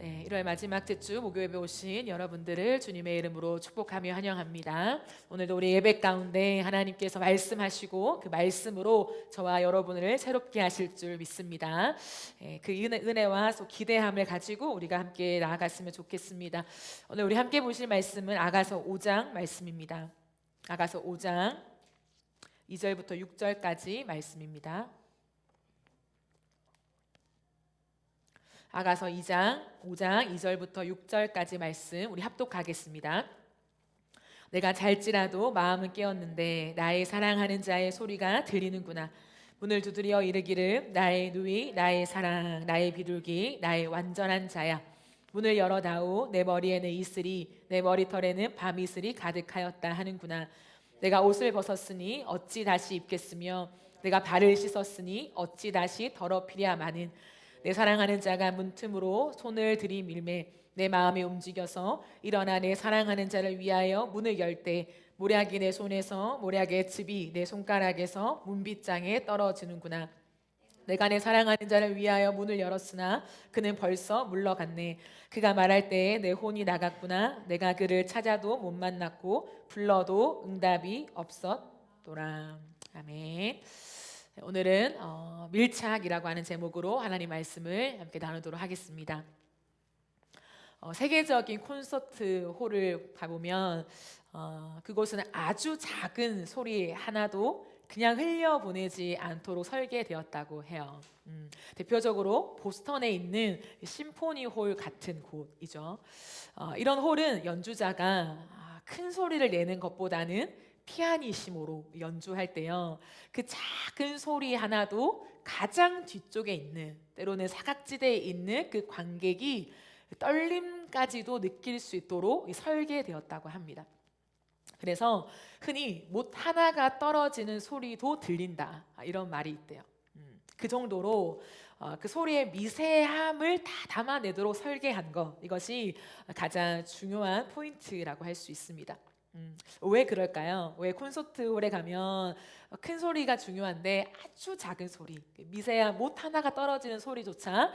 네, 1월 마지막 주 목요 예배 오신 여러분들을 주님의 이름으로 축복하며 환영합니다. 오늘도 우리 예배 가운데 하나님께서 말씀하시고 그 말씀으로 저와 여러분을 새롭게 하실 줄 믿습니다. 그 은혜와 또 기대함을 가지고 우리가 함께 나아갔으면 좋겠습니다. 오늘 우리 함께 보실 말씀은 아가서 5장 말씀입니다. 아가서 5장 2절부터 6절까지 말씀입니다. 아가서 2장 5장 2절부터 6절까지 말씀 우리 합독하겠습니다. 내가 잘지라도 마음은 깨었는데 나의 사랑하는 자의 소리가 들리는구나. 문을 두드려 이르기를 나의 누이 나의 사랑 나의 비둘기 나의 완전한 자야. 문을 열어다오 내 머리에는 이슬이 내 머리털에는 밤이슬이 가득하였다 하는구나. 내가 옷을 벗었으니 어찌 다시 입겠으며 내가 발을 씻었으니 어찌 다시 더럽히랴마는. 내 사랑하는 자가 문틈으로 손을 들이밀매 내 마음이 움직여서 일어나 내 사랑하는 자를 위하여 문을 열 때 모략이 내 손에서 모략의 즙이 내 손가락에서 문빗장에 떨어지는구나. 내가 내 사랑하는 자를 위하여 문을 열었으나 그는 벌써 물러갔네. 그가 말할 때에 내 혼이 나갔구나. 내가 그를 찾아도 못 만났고 불러도 응답이 없었더라. 아멘. 오늘은 밀착이라고 하는 제목으로 하나님 말씀을 함께 나누도록 하겠습니다. 세계적인 콘서트 홀을 가보면 그곳은 아주 작은 소리 하나도 그냥 흘려보내지 않도록 설계되었다고 해요. 대표적으로 보스턴에 있는 심포니 홀 같은 곳이죠. 이런 홀은 연주자가 큰 소리를 내는 것보다는 피아니시모로 연주할 때요, 그 작은 소리 하나도 가장 뒤쪽에 있는, 때로는 사각지대에 있는 그 관객이 떨림까지도 느낄 수 있도록 설계되었다고 합니다. 그래서 흔히 못 하나가 떨어지는 소리도 들린다, 이런 말이 있대요. 그 정도로 그 소리의 미세함을 다 담아내도록 설계한 것, 이것이 가장 중요한 포인트라고 할 수 있습니다. 왜 그럴까요? 왜 콘서트홀에 가면 큰 소리가 중요한데 아주 작은 소리, 미세한 못 하나가 떨어지는 소리조차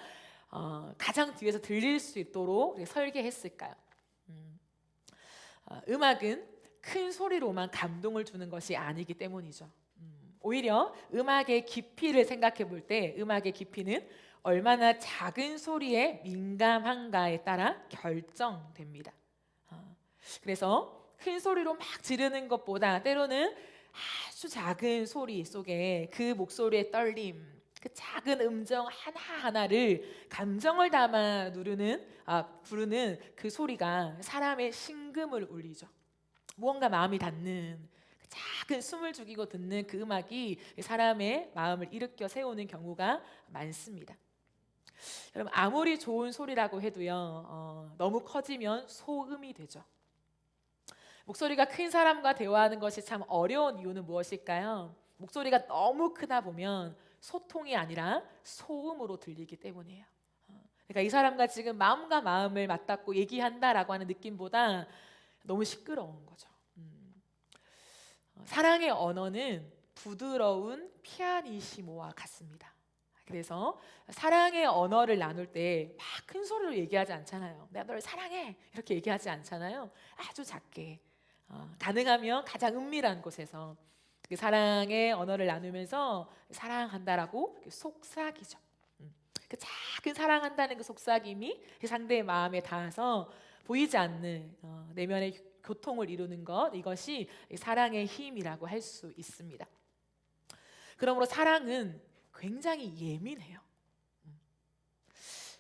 가장 뒤에서 들릴 수 있도록 설계했을까요? 음악은 큰 소리로만 감동을 주는 것이 아니기 때문이죠. 오히려 음악의 깊이를 생각해 볼 때 음악의 깊이는 얼마나 작은 소리에 민감한가에 따라 결정됩니다. 그래서 큰 소리로 막 지르는 것보다 때로는 아주 작은 소리 속에 그 목소리의 떨림, 그 작은 음정 하나하나를 감정을 담아 부르는 그 소리가 사람의 심금을 울리죠. 무언가 마음이 닿는, 작은 숨을 죽이고 듣는 그 음악이 사람의 마음을 일으켜 세우는 경우가 많습니다. 여러분, 아무리 좋은 소리라고 해도요, 너무 커지면 소음이 되죠. 목소리가 큰 사람과 대화하는 것이 참 어려운 이유는 무엇일까요? 목소리가 너무 크다 보면 소통이 아니라 소음으로 들리기 때문이에요. 그러니까 이 사람과 지금 마음과 마음을 맞닿고 얘기한다라고 하는 느낌보다 너무 시끄러운 거죠. 사랑의 언어는 부드러운 피아니시모와 같습니다. 그래서 사랑의 언어를 나눌 때 막 큰 소리로 얘기하지 않잖아요. 내가 너를 사랑해 이렇게 얘기하지 않잖아요. 아주 작게, 가능하면 가장 은밀한 곳에서 그 사랑의 언어를 나누면서 사랑한다라고 속삭이죠. 그 작은 사랑한다는 그 속삭임이 그 상대의 마음에 닿아서 보이지 않는 내면의 교통을 이루는 것, 이것이 사랑의 힘이라고 할 수 있습니다. 그러므로 사랑은 굉장히 예민해요.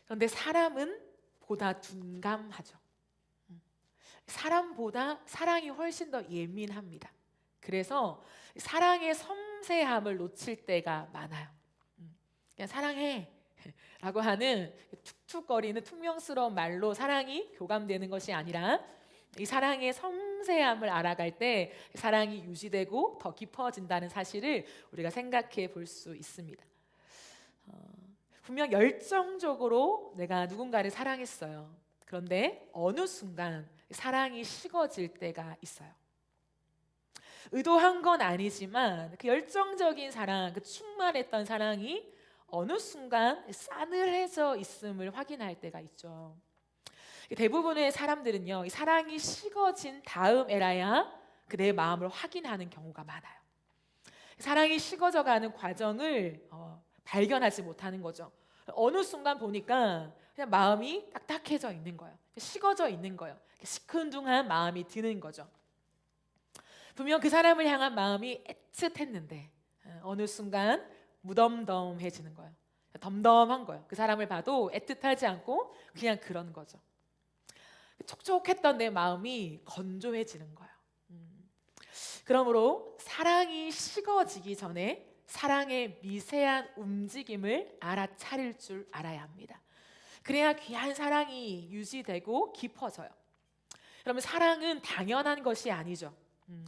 그런데 사람은 보다 둔감하죠. 사람보다 사랑이 훨씬 더 예민합니다. 그래서 사랑의 섬세함을 놓칠 때가 많아요. 그냥 사랑해 라고 하는 툭툭거리는 퉁명스러운 말로 사랑이 교감되는 것이 아니라 이 사랑의 섬세함을 알아갈 때 사랑이 유지되고 더 깊어진다는 사실을 우리가 생각해 볼 수 있습니다. 분명 열정적으로 내가 누군가를 사랑했어요. 그런데 어느 순간 사랑이 식어질 때가 있어요. 의도한 건 아니지만 그 열정적인 사랑, 그 충만했던 사랑이 어느 순간 싸늘해져 있음을 확인할 때가 있죠. 대부분의 사람들은요, 이 사랑이 식어진 다음에라야 그 내 마음을 확인하는 경우가 많아요. 사랑이 식어져가는 과정을 발견하지 못하는 거죠. 어느 순간 보니까 그냥 마음이 딱딱해져 있는 거예요. 식어져 있는 거예요. 시큰둥한 마음이 드는 거죠. 분명 그 사람을 향한 마음이 애틋했는데 어느 순간 무덤덤해지는 거예요. 덤덤한 거예요. 그 사람을 봐도 애틋하지 않고 그냥 그런 거죠. 촉촉했던 내 마음이 건조해지는 거예요. 그러므로 사랑이 식어지기 전에 사랑의 미세한 움직임을 알아차릴 줄 알아야 합니다. 그래야 귀한 사랑이 유지되고 깊어져요. 그러면 사랑은 당연한 것이 아니죠.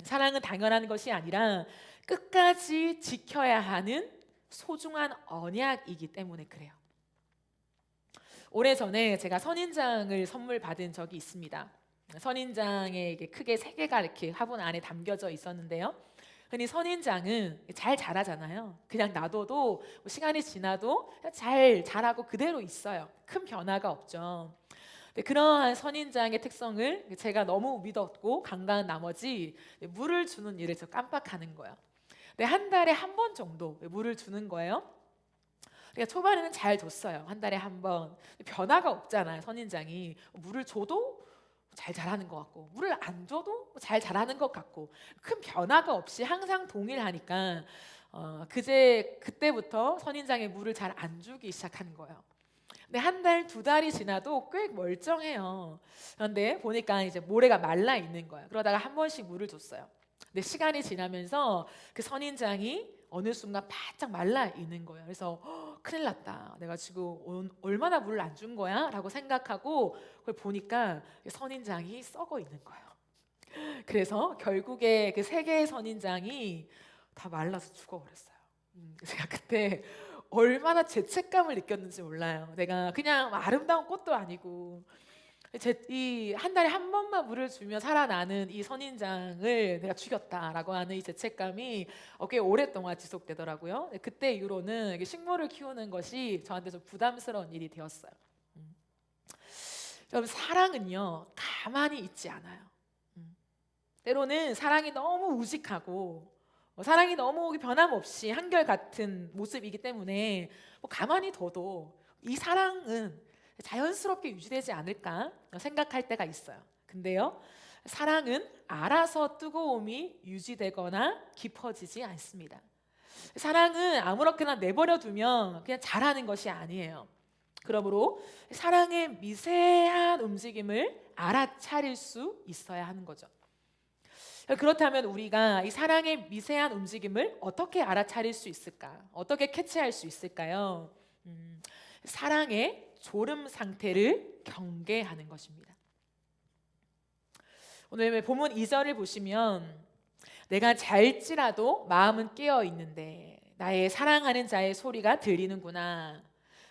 사랑은 당연한 것이 아니라 끝까지 지켜야 하는 소중한 언약이기 때문에 그래요. 오래전에 제가 선인장을 선물 받은 적이 있습니다. 선인장에 이게 크게 3개가 이렇게 화분 안에 담겨져 있었는데요. 흔히 선인장은 잘 자라잖아요. 그냥 놔둬도 시간이 지나도 잘 자라고 그대로 있어요. 큰 변화가 없죠. 그러한 선인장의 특성을 제가 너무 믿었고 간과한 나머지 물을 주는 일을 저 깜빡하는 거예요. 한 달에 한 번 정도 물을 주는 거예요. 그러니까 초반에는 잘 줬어요. 한 달에 한 번. 변화가 없잖아요. 선인장이 물을 줘도 잘 자라는 것 같고 물을 안 줘도 잘 자라는 것 같고 큰 변화가 없이 항상 동일하니까 그때부터 선인장에 물을 잘 안 주기 시작한 거예요. 근데 한 달, 2달이 지나도 꽤 멀쩡해요. 그런데 보니까 이제 모래가 말라 있는 거예요. 그러다가 한 번씩 물을 줬어요. 근데 시간이 지나면서 그 선인장이 어느 순간 바짝 말라 있는 거예요. 그래서 큰일 났다. 내가 지금 얼마나 물을 안 준 거야? 라고 생각하고 그걸 보니까 선인장이 썩어 있는 거예요. 그래서 결국에 그 3개의 선인장이 다 말라서 죽어버렸어요. 제가 그때 얼마나 죄책감을 느꼈는지 몰라요. 내가 그냥 아름다운 꽃도 아니고 이 한 달에 한 번만 물을 주며 살아나는 이 선인장을 내가 죽였다라고 하는 이 죄책감이 꽤 오랫동안 지속되더라고요. 그때 이후로는 식물을 키우는 것이 저한테 좀 부담스러운 일이 되었어요. 여러분, 사랑은요 가만히 있지 않아요. 때로는 사랑이 너무 우직하고 사랑이 너무 변함없이 한결같은 모습이기 때문에 가만히 둬도 이 사랑은 자연스럽게 유지되지 않을까 생각할 때가 있어요. 근데요, 사랑은 알아서 뜨거움이 유지되거나 깊어지지 않습니다. 사랑은 아무렇게나 내버려 두면 그냥 잘하는 것이 아니에요. 그러므로 사랑의 미세한 움직임을 알아차릴 수 있어야 하는 거죠. 그렇다면 우리가 이 사랑의 미세한 움직임을 어떻게 알아차릴 수 있을까? 어떻게 캐치할 수 있을까요? 사랑의 졸음 상태를 경계하는 것입니다. 오늘 본문 2절을 보시면 내가 잘지라도 마음은 깨어 있는데 나의 사랑하는 자의 소리가 들리는구나.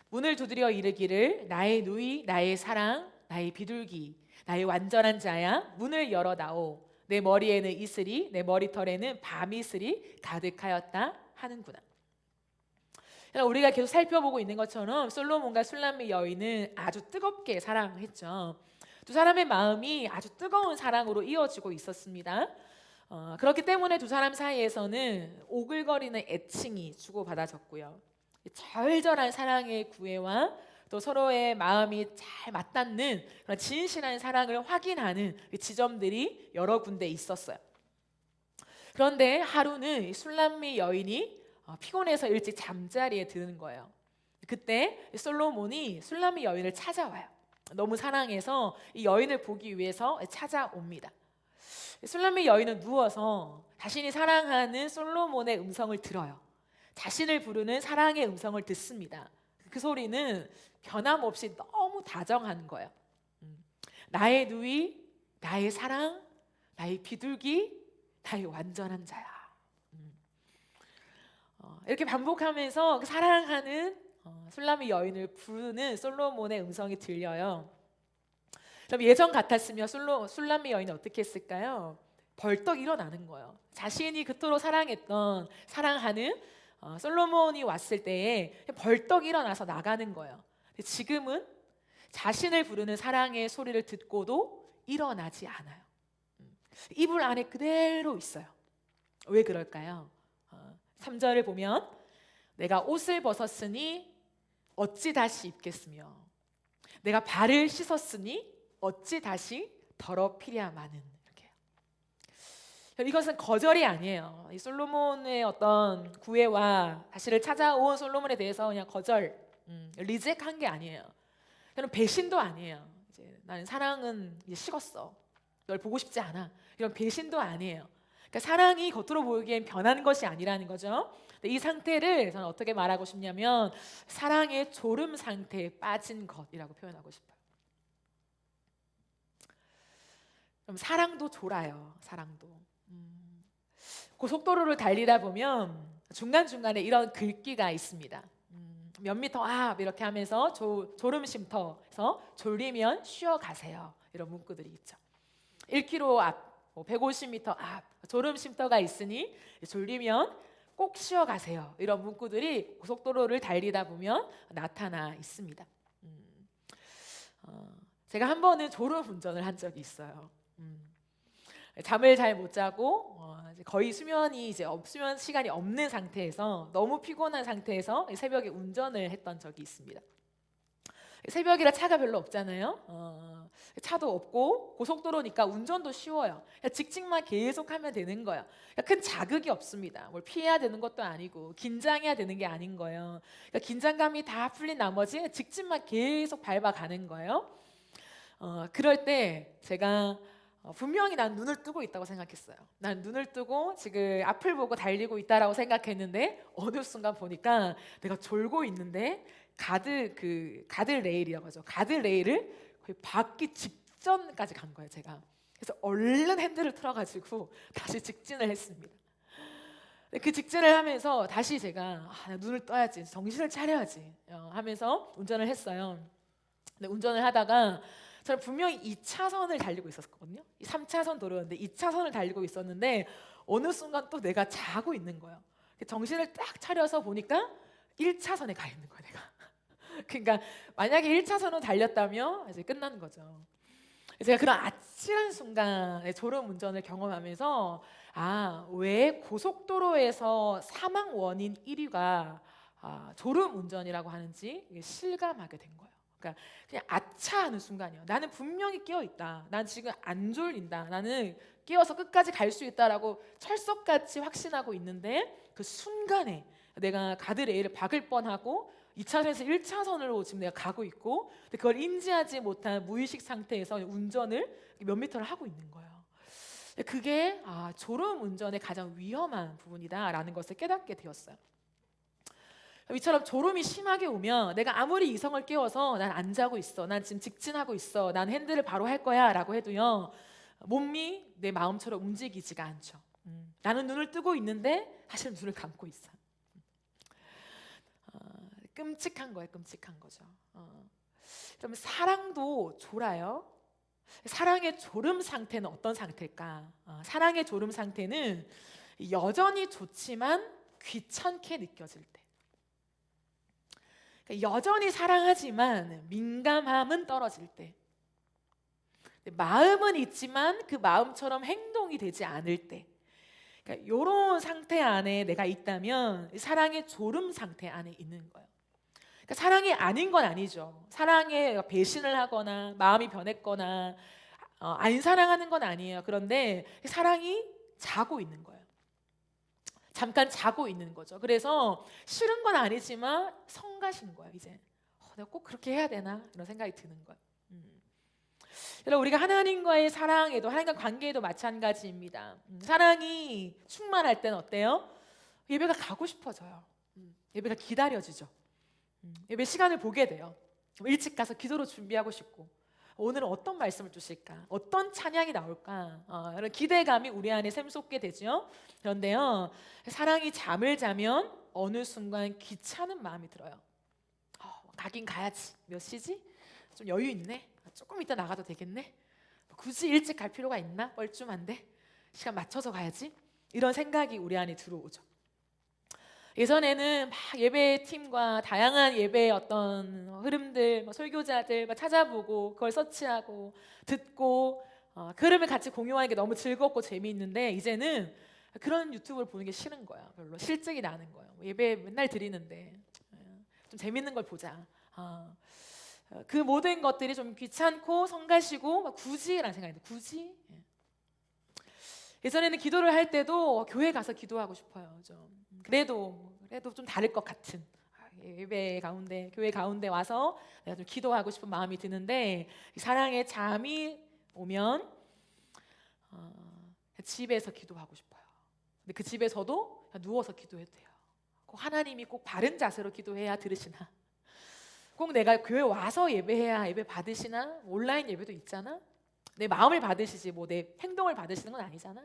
문을 두드려 이르기를 나의 누이, 나의 사랑, 나의 비둘기, 나의 완전한 자야, 문을 열어다오. 내 머리에는 이슬이, 내 머리털에는 밤이슬이 가득하였다 하는구나. 우리가 계속 살펴보고 있는 것처럼 솔로몬과 술람미 여인은 아주 뜨겁게 사랑했죠. 두 사람의 마음이 아주 뜨거운 사랑으로 이어지고 있었습니다. 그렇기 때문에 두 사람 사이에서는 오글거리는 애칭이 주고받아졌고요. 절절한 사랑의 구애와 또 서로의 마음이 잘 맞닿는 그런 진실한 사랑을 확인하는 지점들이 여러 군데 있었어요. 그런데 하루는 술람미 여인이 피곤해서 일찍 잠자리에 드는 거예요. 그때 솔로몬이 술람미 여인을 찾아와요. 너무 사랑해서 이 여인을 보기 위해서 찾아옵니다. 술람미 여인은 누워서 자신이 사랑하는 솔로몬의 음성을 들어요. 자신을 부르는 사랑의 음성을 듣습니다. 그 소리는 변함없이 너무 다정한 거예요. 나의 누이, 나의 사랑, 나의 비둘기, 나의 완전한 자야. 이렇게 반복하면서 사랑하는 술람미 여인을 부르는 솔로몬의 음성이 들려요. 그럼 예전 같았으면 술람미 여인은 어떻게 했을까요? 벌떡 일어나는 거예요. 자신이 그토록 사랑하는 솔로몬이 왔을 때에 벌떡 일어나서 나가는 거예요. 지금은 자신을 부르는 사랑의 소리를 듣고도 일어나지 않아요. 이불 안에 그대로 있어요. 왜 그럴까요? 3절을 보면 내가 옷을 벗었으니 어찌 다시 입겠으며 내가 발을 씻었으니 어찌 다시 더럽히랴마는. 이렇게. 이것은 거절이 아니에요. 이 솔로몬의 어떤 구애와 다시를 찾아온 솔로몬에 대해서 그냥 거절, 리젝한 게 아니에요. 그는 배신도 아니에요. 이제 나는 사랑은 이제 식었어. 널 보고 싶지 않아. 이런 배신도 아니에요. 그러니까 사랑이 겉으로 보이기엔 변하는 것이 아니라는 거죠. 근데 이 상태를 저는 어떻게 말하고 싶냐면 사랑의 졸음 상태에 빠진 것이라고 표현하고 싶어요. 그럼 사랑도 졸아요. 사랑도. 고속도로를 달리다 보면 중간중간에 이런 글귀가 있습니다. 몇 미터 앞 이렇게 하면서 졸음 쉼터에서 졸리면 쉬어가세요. 이런 문구들이 있죠. 1km 앞, 150m 앞 졸음 쉼터가 있으니 졸리면 꼭 쉬어가세요. 이런 문구들이 고속도로를 달리다 보면 나타나 있습니다. 제가 한 번은 졸음 운전을 한 적이 있어요. 잠을 잘 못 자고 거의 수면이 이제 수면 시간이 없는 상태에서 너무 피곤한 상태에서 새벽에 운전을 했던 적이 있습니다. 새벽이라 차가 별로 없잖아요. 차도 없고 고속도로니까 운전도 쉬워요. 직진만 계속하면 되는 거예요. 큰 자극이 없습니다. 뭘 피해야 되는 것도 아니고 긴장해야 되는 게 아닌 거예요. 긴장감이 다 풀린 나머지 직진만 계속 밟아가는 거예요. 그럴 때 제가 분명히 난 눈을 뜨고 있다고 생각했어요. 난 눈을 뜨고 지금 앞을 보고 달리고 있다라고 생각했는데 어느 순간 보니까 내가 졸고 있는데 가드레일이라고 하죠. 가드레일을 거의 밟기 직전까지 간 거예요, 제가. 그래서 얼른 핸들을 틀어가지고 다시 직진을 했습니다. 그 직진을 하면서 다시 제가 눈을 떠야지, 정신을 차려야지 하면서 운전을 했어요. 근데 운전을 하다가 저는 분명히 2차선을 달리고 있었거든요. 3차선 도로였는데 2차선을 달리고 있었는데 어느 순간 또 내가 자고 있는 거예요. 정신을 딱 차려서 보니까 1차선에 가 있는 거예요, 내가. 그러니까 만약에 1차선으로 달렸다면 이제 끝나는 거죠. 제가 그런 아찔한 순간에 졸음 운전을 경험하면서 왜 고속도로에서 사망 원인 1위가 졸음 운전이라고 하는지 실감하게 된 거예요. 그러니까 그냥 아차하는 순간이에요. 나는 분명히 깨어 있다. 난 지금 안 졸린다. 나는 깨어서 끝까지 갈 수 있다라고 철석같이 확신하고 있는데 그 순간에 내가 가드레일을 박을 뻔하고 2차선에서 1차선으로 지금 내가 가고 있고 그걸 인지하지 못한 무의식 상태에서 운전을 몇 미터를 하고 있는 거예요. 그게 졸음 운전의 가장 위험한 부분이다라는 것을 깨닫게 되었어요. 이처럼 졸음이 심하게 오면 내가 아무리 이성을 깨워서 난 안 자고 있어, 난 지금 직진하고 있어, 난 핸들을 바로 할 거야 라고 해도요 몸이 내 마음처럼 움직이지가 않죠. 나는 눈을 뜨고 있는데 사실 눈을 감고 있어. 끔찍한 거예요. 끔찍한 거죠. 그럼 사랑도 졸아요. 사랑의 졸음 상태는 어떤 상태일까? 사랑의 졸음 상태는 여전히 좋지만 귀찮게 느껴질 때. 그러니까 여전히 사랑하지만 민감함은 떨어질 때. 마음은 있지만 그 마음처럼 행동이 되지 않을 때. 그러니까 이런 상태 안에 내가 있다면 사랑의 졸음 상태 안에 있는 거예요. 그러니까 사랑이 아닌 건 아니죠. 사랑에 배신을 하거나 마음이 변했거나 안 사랑하는 건 아니에요. 그런데 사랑이 자고 있는 거예요. 잠깐 자고 있는 거죠. 그래서 싫은 건 아니지만 성가신 거예요. 이제 내가 꼭 그렇게 해야 되나 이런 생각이 드는 거예요. 여러분 우리가 하나님과의 사랑에도 하나님과 관계에도 마찬가지입니다. 사랑이 충만할 때는 어때요? 예배가 가고 싶어져요. 예배가 기다려지죠. 예배 시간을 보게 돼요. 일찍 가서 기도로 준비하고 싶고 오늘은 어떤 말씀을 주실까? 어떤 찬양이 나올까? 이런 기대감이 우리 안에 샘솟게 되죠. 그런데요, 사랑이 잠을 자면 어느 순간 귀찮은 마음이 들어요. 가긴 가야지. 몇 시지? 좀 여유 있네. 조금 이따 나가도 되겠네. 굳이 일찍 갈 필요가 있나? 뻘쭘한데 시간 맞춰서 가야지. 이런 생각이 우리 안에 들어오죠. 예전에는 막 예배팀과 다양한 예배의 어떤 흐름들, 설교자들 찾아보고 그걸 서치하고 듣고 그 흐름을 같이 공유하는 게 너무 즐겁고 재미있는데 이제는 그런 유튜브를 보는 게 싫은 거야. 별로 실증이 나는 거예요. 예배 맨날 드리는데 좀 재밌는 걸 보자. 그 모든 것들이 좀 귀찮고 성가시고 굳이라는 생각이 들어요. 굳이? 예전에는 기도를 할 때도 교회 가서 기도하고 싶어요. 그래도 좀 다를 것 같은 예배 가운데, 교회 가운데 와서 내가 좀 기도하고 싶은 마음이 드는데 사랑의 잠이 오면 집에서 기도하고 싶어요. 근데 그 집에서도 누워서 기도해도 돼요. 꼭 하나님이 꼭 바른 자세로 기도해야 들으시나? 꼭 내가 교회 와서 예배해야 예배 받으시나? 온라인 예배도 있잖아. 내 마음을 받으시지 뭐 내 행동을 받으시는 건 아니잖아.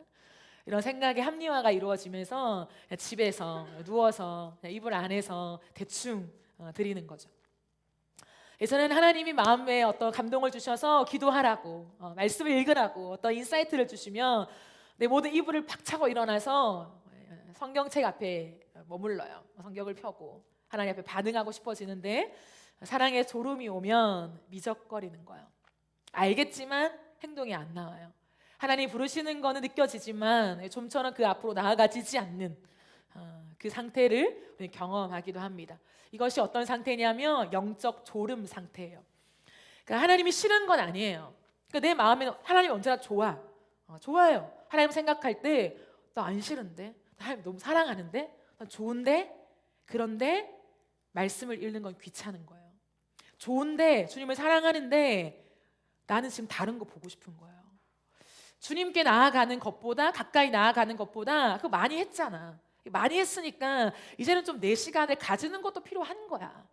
이런 생각의 합리화가 이루어지면서 집에서 누워서 이불 안에서 대충 드리는 거죠. 예전에는 하나님이 마음에 어떤 감동을 주셔서 기도하라고 말씀을 읽으라고 어떤 인사이트를 주시면 내 모든 이불을 팍 차고 일어나서 성경책 앞에 머물러요. 성경을 펴고 하나님 앞에 반응하고 싶어지는데 사랑의 졸음이 오면 미적거리는 거예요. 알겠지만 행동이 안 나와요. 하나님 부르시는 거는 느껴지지만 좀처럼 그 앞으로 나아가지지 않는 그 상태를 우리는 경험하기도 합니다. 이것이 어떤 상태냐면 영적 졸음 상태예요. 그러니까 하나님이 싫은 건 아니에요. 그러니까 내 마음에는 하나님이 언제나 좋아요. 하나님 생각할 때 나 안 싫은데, 나 하나님 너무 사랑하는데, 나 좋은데, 그런데 말씀을 읽는 건 귀찮은 거예요. 좋은데 주님을 사랑하는데 나는 지금 다른 거 보고 싶은 거예요. 주님께 나아가는 것보다 가까이 나아가는 것보다 그거 많이 했잖아. 많이 했으니까 이제는 좀 내 시간을 가지는 것도 필요한 거야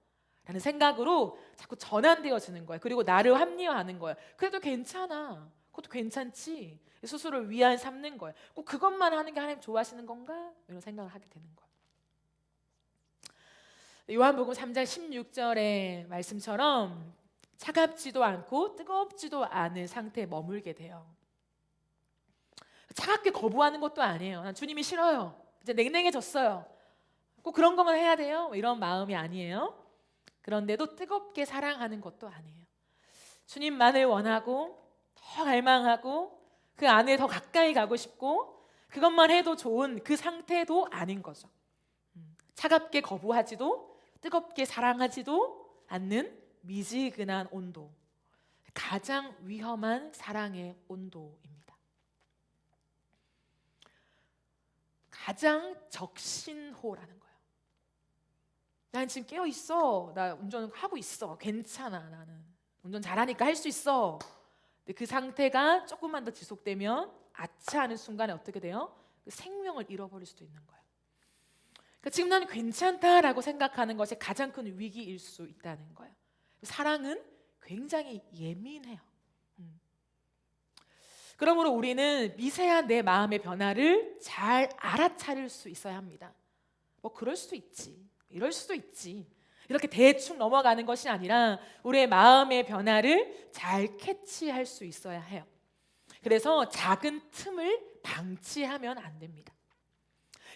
라는 생각으로 자꾸 전환되어지는 거야. 그리고 나를 합리화하는 거야. 그래도 괜찮아. 그것도 괜찮지. 스스로를 위안 삼는 거야. 꼭 그것만 하는 게 하나님 좋아하시는 건가? 이런 생각을 하게 되는 거야. 요한복음 3장 16절의 말씀처럼 차갑지도 않고 뜨겁지도 않은 상태에 머물게 돼요. 차갑게 거부하는 것도 아니에요. 난 주님이 싫어요. 이제 냉랭해졌어요. 꼭 그런 것만 해야 돼요. 이런 마음이 아니에요. 그런데도 뜨겁게 사랑하는 것도 아니에요. 주님만을 원하고 더 갈망하고 그 안에 더 가까이 가고 싶고 그것만 해도 좋은 그 상태도 아닌 거죠. 차갑게 거부하지도 뜨겁게 사랑하지도 않는 미지근한 온도. 가장 위험한 사랑의 온도입니다. 가장 적신호라는 거예요. 난 지금 깨어 있어. 나 운전하고 있어. 괜찮아. 나는 운전 잘하니까 할 수 있어. 근데 그 상태가 조금만 더 지속되면 아차하는 순간에 어떻게 돼요? 그 생명을 잃어버릴 수도 있는 거예요. 그러니까 지금 나는 괜찮다라고 생각하는 것이 가장 큰 위기일 수 있다는 거예요. 사랑은 굉장히 예민해요. 그러므로 우리는 미세한 내 마음의 변화를 잘 알아차릴 수 있어야 합니다. 뭐 그럴 수도 있지, 이럴 수도 있지, 이렇게 대충 넘어가는 것이 아니라 우리의 마음의 변화를 잘 캐치할 수 있어야 해요. 그래서 작은 틈을 방치하면 안 됩니다.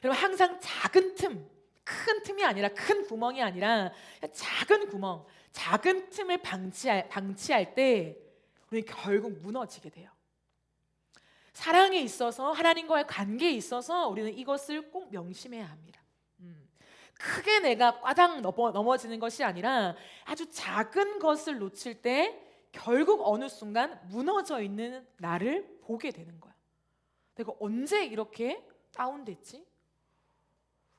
여러분 항상 작은 틈, 큰 틈이 아니라 큰 구멍이 아니라 작은 구멍, 작은 틈을 방치할 때 우리는 결국 무너지게 돼요. 사랑에 있어서 하나님과의 관계에 있어서 우리는 이것을 꼭 명심해야 합니다. 크게 내가 꽈당 넘어지는 것이 아니라 아주 작은 것을 놓칠 때 결국 어느 순간 무너져 있는 나를 보게 되는 거야. 내가 언제 이렇게 다운됐지?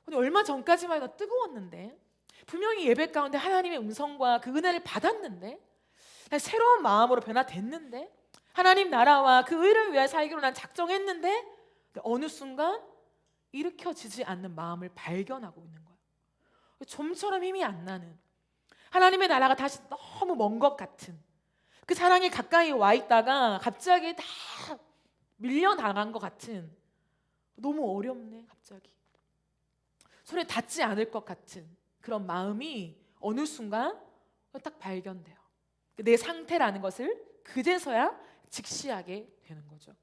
근데 얼마 전까지만 해도 뜨거웠는데 분명히 예배 가운데 하나님의 음성과 그 은혜를 받았는데 새로운 마음으로 변화됐는데 하나님 나라와 그 의를 위해 살기로 난 작정했는데 어느 순간 일으켜지지 않는 마음을 발견하고 있는 거예요. 좀처럼 힘이 안 나는 하나님의 나라가 다시 너무 먼 것 같은 그 사랑이 가까이 와 있다가 갑자기 다 밀려나간 것 같은 너무 어렵네 갑자기 손에 닿지 않을 것 같은 그런 마음이 어느 순간 딱 발견돼요. 내 상태라는 것을 그제서야 직시하게 되는 거죠.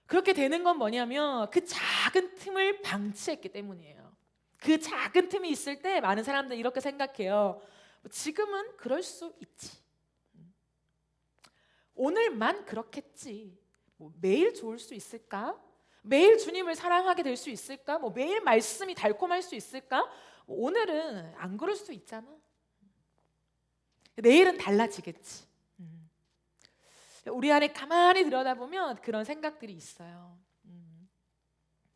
그렇게 되는 건 뭐냐면 그 작은 틈을 방치했기 때문이에요. 그 작은 틈이 있을 때 많은 사람들이 이렇게 생각해요. 지금은 그럴 수 있지. 오늘만 그렇겠지. 매일 좋을 수 있을까? 매일 주님을 사랑하게 될 수 있을까? 매일 말씀이 달콤할 수 있을까? 오늘은 안 그럴 수도 있잖아. 내일은 달라지겠지. 우리 안에 가만히 들여다보면 그런 생각들이 있어요.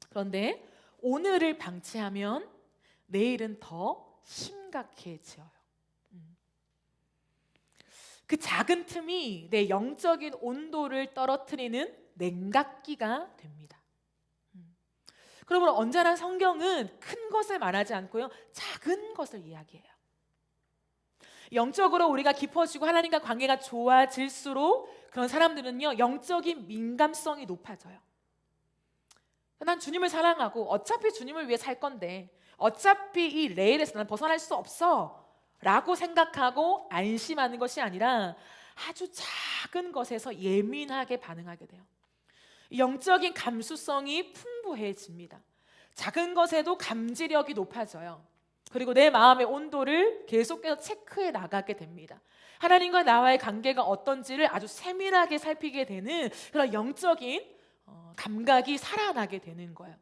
그런데 오늘을 방치하면 내일은 더 심각해져요. 그 작은 틈이 내 영적인 온도를 떨어뜨리는 냉각기가 됩니다. 그러므로 언제나 성경은 큰 것을 말하지 않고요, 작은 것을 이야기해요. 영적으로 우리가 깊어지고 하나님과 관계가 좋아질수록 그런 사람들은요, 영적인 민감성이 높아져요. 난 주님을 사랑하고 어차피 주님을 위해 살 건데 어차피 이 레일에서 난 벗어날 수 없어 라고 생각하고 안심하는 것이 아니라 아주 작은 것에서 예민하게 반응하게 돼요. 영적인 감수성이 풍부해집니다. 작은 것에도 감지력이 높아져요. 그리고 내 마음의 온도를 계속해서 체크해 나가게 됩니다. 하나님과 나와의 관계가 어떤지를 아주 세밀하게 살피게 되는 그런 영적인 감각이 살아나게 되는 거예요.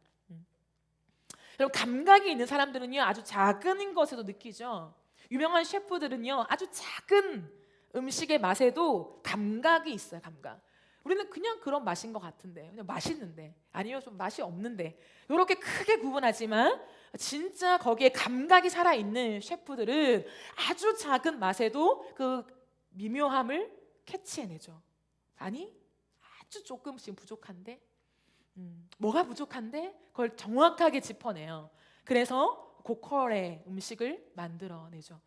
여러분, 감각이 있는 사람들은요, 아주 작은 것에도 느끼죠. 유명한 셰프들은요, 아주 작은 음식의 맛에도 감각이 있어요. 감각. 우리는 그냥 그런 맛인 것 같은데, 그냥 맛있는데, 아니면 좀 맛이 없는데, 이렇게 크게 구분하지만 진짜 거기에 감각이 살아있는 셰프들은 아주 작은 맛에도 그 미묘함을 캐치해내죠. 아니, 아주 조금씩 부족한데, 뭐가 부족한데 그걸 정확하게 짚어내요. 그래서 고퀄의 음식을 만들어내죠.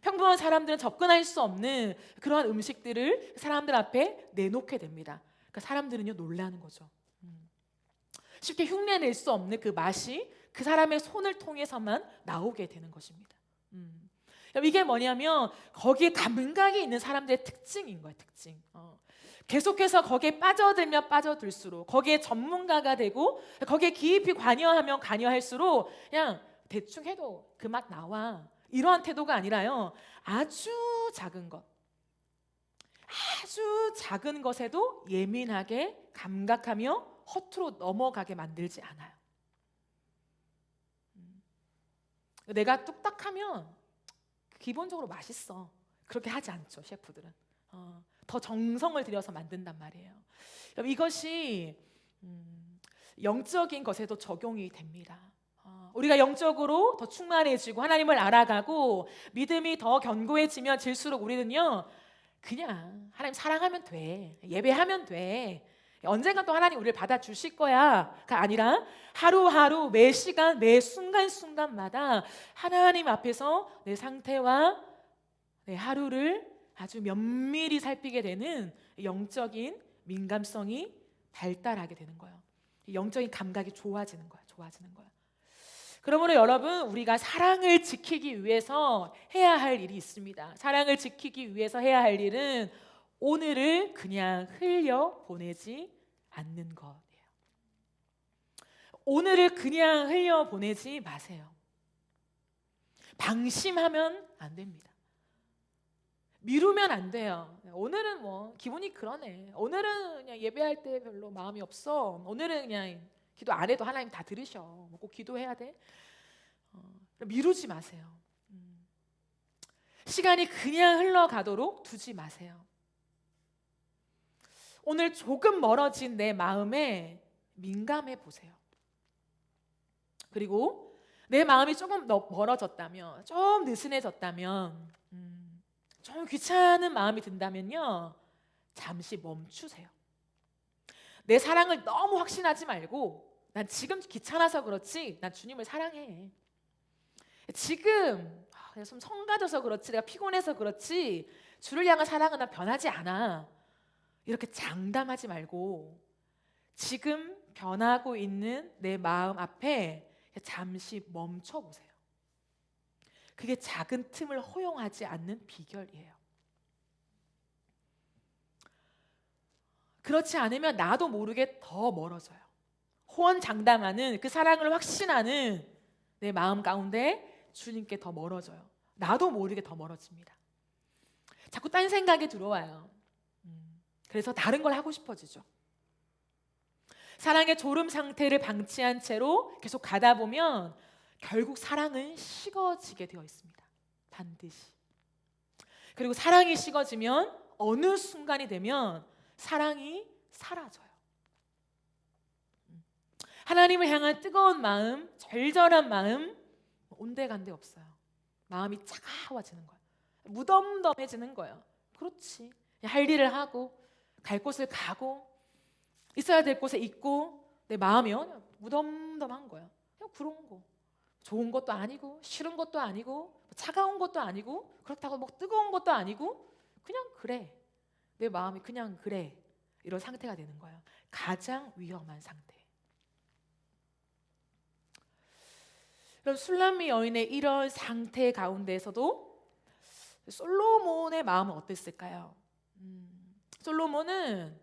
평범한 사람들은 접근할 수 없는 그러한 음식들을 사람들 앞에 내놓게 됩니다. 그러니까 사람들은요, 놀라는 거죠. 쉽게 흉내낼 수 없는 그 맛이 그 사람의 손을 통해서만 나오게 되는 것입니다. 이게 뭐냐면 거기에 감각이 있는 사람들의 특징인 거예요. 특징. 계속해서 거기에 빠져들면 빠져들수록, 거기에 전문가가 되고 거기에 깊이 관여하면 관여할수록 그냥 대충 해도 그 맛 나와, 이러한 태도가 아니라요, 아주 작은 것, 아주 작은 것에도 예민하게 감각하며 허투루 넘어가게 만들지 않아요. 내가 뚝딱하면 기본적으로 맛있어, 그렇게 하지 않죠. 셰프들은 더 정성을 들여서 만든단 말이에요. 이것이 영적인 것에도 적용이 됩니다. 우리가 영적으로 더 충만해지고 하나님을 알아가고 믿음이 더 견고해지면 질수록 우리는요, 그냥 하나님 사랑하면 돼, 예배하면 돼, 언젠가 또 하나님 우리를 받아주실 거야가 아니라 하루하루 매 시간 매 순간순간마다 하나님 앞에서 내 상태와 내 하루를 아주 면밀히 살피게 되는 영적인 민감성이 발달하게 되는 거예요. 영적인 감각이 좋아지는 거예요. 좋아지는 거예요. 그러므로 여러분, 우리가 사랑을 지키기 위해서 해야 할 일이 있습니다. 사랑을 지키기 위해서 해야 할 일은 오늘을 그냥 흘려 보내지 않는 것이에요. 오늘을 그냥 흘려 보내지 마세요. 방심하면 안 됩니다. 미루면 안 돼요. 오늘은 뭐 기분이 그러네, 오늘은 그냥 예배할 때 별로 마음이 없어, 오늘은 그냥 기도 안 해도 하나님 다 들으셔, 꼭 기도해야 돼, 미루지 마세요. 시간이 그냥 흘러가도록 두지 마세요. 오늘 조금 멀어진 내 마음에 민감해 보세요. 그리고 내 마음이 조금 멀어졌다면, 좀 느슨해졌다면, 좀 귀찮은 마음이 든다면요, 잠시 멈추세요. 내 사랑을 너무 확신하지 말고, 난 지금 귀찮아서 그렇지 난 주님을 사랑해, 지금 그냥 좀 성가져서 그렇지, 내가 피곤해서 그렇지 주를 향한 사랑은 난 변하지 않아, 이렇게 장담하지 말고 지금 변하고 있는 내 마음 앞에 잠시 멈춰 보세요. 그게 작은 틈을 허용하지 않는 비결이에요. 그렇지 않으면 나도 모르게 더 멀어져요. 호언장담하는 그 사랑을 확신하는 내 마음 가운데 주님께 더 멀어져요. 나도 모르게 더 멀어집니다. 자꾸 딴 생각이 들어와요. 그래서 다른 걸 하고 싶어지죠. 사랑의 졸음 상태를 방치한 채로 계속 가다 보면 결국 사랑은 식어지게 되어 있습니다. 반드시. 그리고 사랑이 식어지면 어느 순간이 되면 사랑이 사라져요. 하나님을 향한 뜨거운 마음, 절절한 마음, 온데간데 없어요. 마음이 차가워지는 거예요. 무덤덤해지는 거예요. 그렇지. 할 일을 하고 갈 곳을 가고 있어야 될 곳에 있고 내 마음이 무덤덤한 거예요. 그냥 그런 거. 좋은 것도 아니고 싫은 것도 아니고 차가운 것도 아니고 그렇다고 뭐 뜨거운 것도 아니고 그냥 그래. 내 마음이 그냥 그래. 이런 상태가 되는 거예요. 가장 위험한 상태. 그럼 술람미 여인의 이런 상태 가운데에서도 솔로몬의 마음은 어땠을까요? 솔로몬은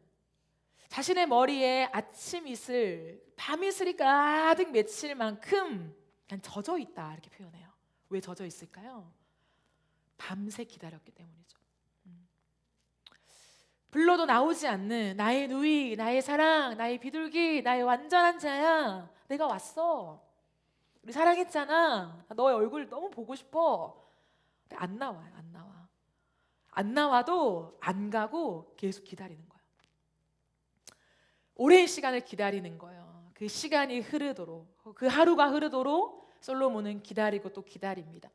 자신의 머리에 아침 이슬, 밤 이슬이 가득 맺힐 만큼 그냥 젖어 있다 이렇게 표현해요. 왜 젖어 있을까요? 밤새 기다렸기 때문이죠. 불러도 나오지 않는 나의 누이, 나의 사랑, 나의 비둘기, 나의 완전한 자야. 내가 왔어. 우리 사랑했잖아. 너의 얼굴 너무 보고 싶어. 근데 안 나와요. 안 나와. 안 나와도 안 가고 계속 기다리는 거예요. 오랜 시간을 기다리는 거예요. 그 시간이 흐르도록, 그 하루가 흐르도록 솔로몬은 기다리고 또 기다립니다.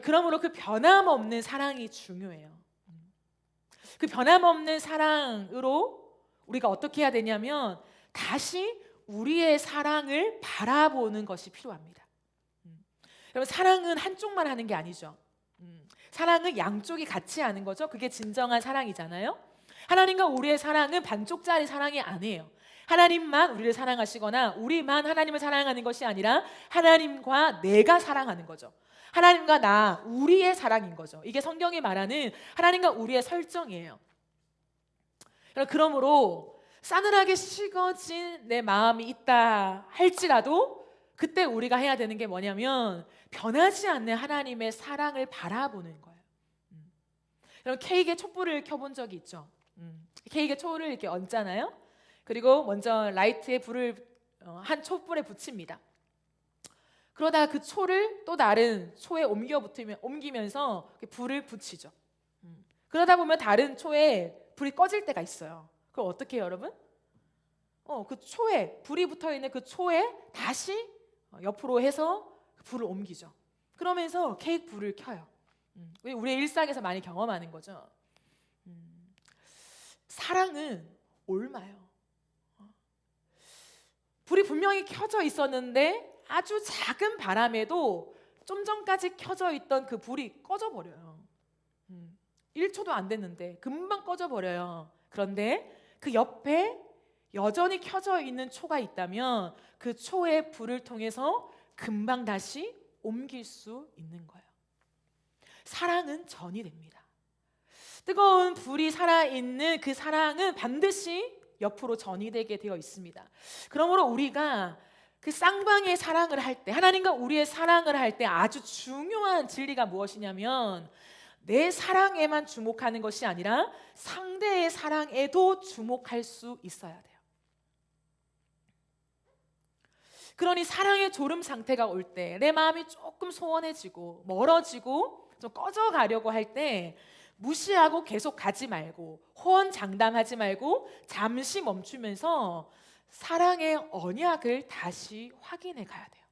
그러므로 그 변함없는 사랑이 중요해요. 그 변함없는 사랑으로 우리가 어떻게 해야 되냐면 다시 우리의 사랑을 바라보는 것이 필요합니다. 여러분, 사랑은 한쪽만 하는 게 아니죠. 사랑은 양쪽이 같이 하는 거죠. 그게 진정한 사랑이잖아요. 하나님과 우리의 사랑은 반쪽짜리 사랑이 아니에요. 하나님만 우리를 사랑하시거나 우리만 하나님을 사랑하는 것이 아니라 하나님과 내가 사랑하는 거죠. 하나님과 나, 우리의 사랑인 거죠. 이게 성경이 말하는 하나님과 우리의 설정이에요. 그러므로 싸늘하게 식어진 내 마음이 있다 할지라도 그때 우리가 해야 되는 게 뭐냐면 변하지 않는 하나님의 사랑을 바라보는 거예요. 여러분, 케이크에 촛불을 켜본 적이 있죠? 케이크에 초를 이렇게 얹잖아요. 그리고 먼저 라이트에 불을 한 촛불에 붙입니다. 그러다가 그 초를 또 다른 초에 옮기면서 불을 붙이죠. 그러다 보면 다른 초에 불이 꺼질 때가 있어요. 그럼 어떻게 해요, 여러분? 그 초에 불이 붙어 있는 그 초에 다시 옆으로 해서 불을 옮기죠. 그러면서 케이크 불을 켜요. 우리의 일상에서 많이 경험하는 거죠. 사랑은 옮아요. 불이 분명히 켜져 있었는데 아주 작은 바람에도 좀 전까지 켜져 있던 그 불이 꺼져버려요. 1초도 안 됐는데 금방 꺼져버려요. 그런데 그 옆에 여전히 켜져 있는 초가 있다면 그 초의 불을 통해서 금방 다시 옮길 수 있는 거예요. 사랑은 전이 됩니다. 뜨거운 불이 살아있는 그 사랑은 반드시 옆으로 전이 되게 되어 있습니다. 그러므로 우리가 그 쌍방의 사랑을 할 때, 하나님과 우리의 사랑을 할 때 아주 중요한 진리가 무엇이냐면 내 사랑에만 주목하는 것이 아니라 상대의 사랑에도 주목할 수 있어야 돼요. 그러니 사랑의 졸음 상태가 올 때, 내 마음이 조금 소원해지고 멀어지고 좀 꺼져가려고 할 때 무시하고 계속 가지 말고 호언장담하지 말고 잠시 멈추면서 사랑의 언약을 다시 확인해 가야 돼요.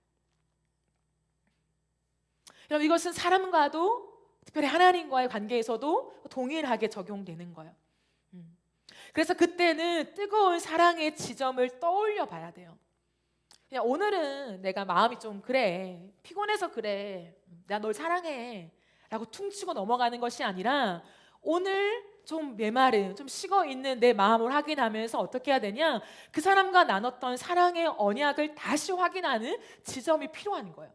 여러분, 이것은 사람과도 특별히 하나님과의 관계에서도 동일하게 적용되는 거예요. 그래서 그때는 뜨거운 사랑의 지점을 떠올려 봐야 돼요. 그냥 오늘은 내가 마음이 좀 그래, 피곤해서 그래, 나 널 사랑해 라고 퉁치고 넘어가는 것이 아니라 오늘 좀 메마른, 좀 식어있는 내 마음을 확인하면서 어떻게 해야 되냐, 그 사람과 나눴던 사랑의 언약을 다시 확인하는 지점이 필요한 거예요.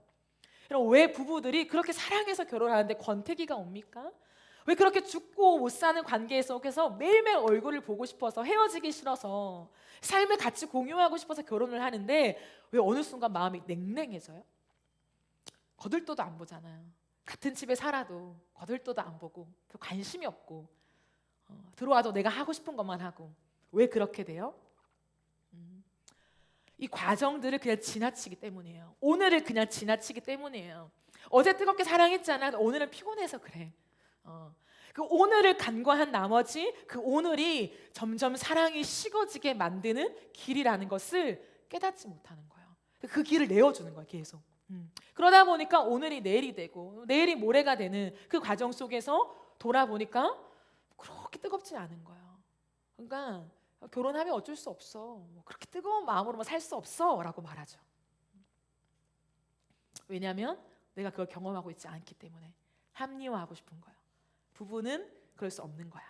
왜 부부들이 그렇게 사랑해서 결혼하는데 권태기가 옵니까? 왜 그렇게 죽고 못 사는 관계 속에서 매일매일 얼굴을 보고 싶어서, 헤어지기 싫어서, 삶을 같이 공유하고 싶어서 결혼을 하는데 왜 어느 순간 마음이 냉랭해져요? 거들떠도 안 보잖아요. 같은 집에 살아도 거들떠도 안 보고 별 관심이 없고, 들어와도 내가 하고 싶은 것만 하고. 왜 그렇게 돼요? 이 과정들을 그냥 지나치기 때문이에요. 오늘을 그냥 지나치기 때문이에요. 어제 뜨겁게 사랑했잖아. 오늘은 피곤해서 그래. 그 오늘을 간과한 나머지 그 오늘이 점점 사랑이 식어지게 만드는 길이라는 것을 깨닫지 못하는 거예요. 그 길을 내어주는 거예요, 계속. 그러다 보니까 오늘이 내일이 되고 내일이 모레가 되는 그 과정 속에서 돌아보니까 그렇게 뜨겁지 않은 거예요. 그러니까 결혼하면 어쩔 수 없어. 그렇게 뜨거운 마음으로만 살 수 없어 라고 말하죠. 왜냐하면 내가 그걸 경험하고 있지 않기 때문에. 합리화하고 싶은 거예요. 부부는 그럴 수 없는 거야.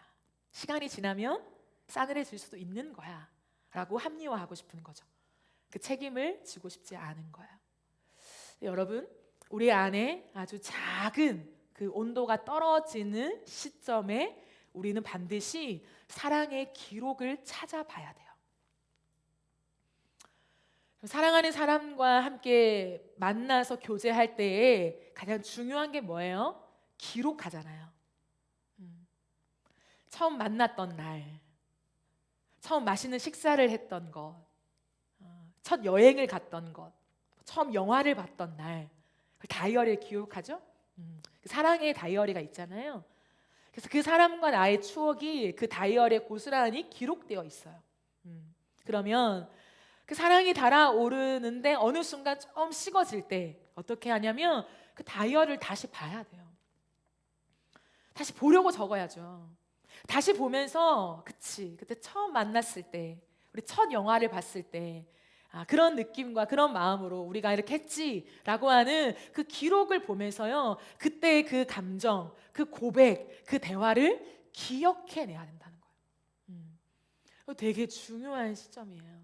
시간이 지나면 싸늘해질 수도 있는 거야 라고 합리화하고 싶은 거죠. 그 책임을 지고 싶지 않은 거예요. 여러분, 우리 안에 아주 작은 그 온도가 떨어지는 시점에 우리는 반드시 사랑의 기록을 찾아봐야 돼요. 사랑하는 사람과 함께 만나서 교제할 때에 가장 중요한 게 뭐예요? 기록하잖아요. 처음 만났던 날, 처음 맛있는 식사를 했던 것, 첫 여행을 갔던 것, 처음 영화를 봤던 날, 그 다이어리에 기록하죠. 사랑의 다이어리가 있잖아요. 그래서 그 사람과 나의 추억이 그 다이어리에 고스란히 기록되어 있어요. 그러면 그 사랑이 달아오르는데 어느 순간 좀 식어질 때 어떻게 하냐면 그 다이어리를 다시 봐야 돼요. 다시 보려고 적어야죠. 다시 보면서 그치, 그때 처음 만났을 때, 우리 첫 영화를 봤을 때 그런 느낌과 그런 마음으로 우리가 이렇게 했지라고 하는 그 기록을 보면서요, 그때의 그 감정, 그 고백, 그 대화를 기억해내야 된다는 거예요. 되게 중요한 시점이에요.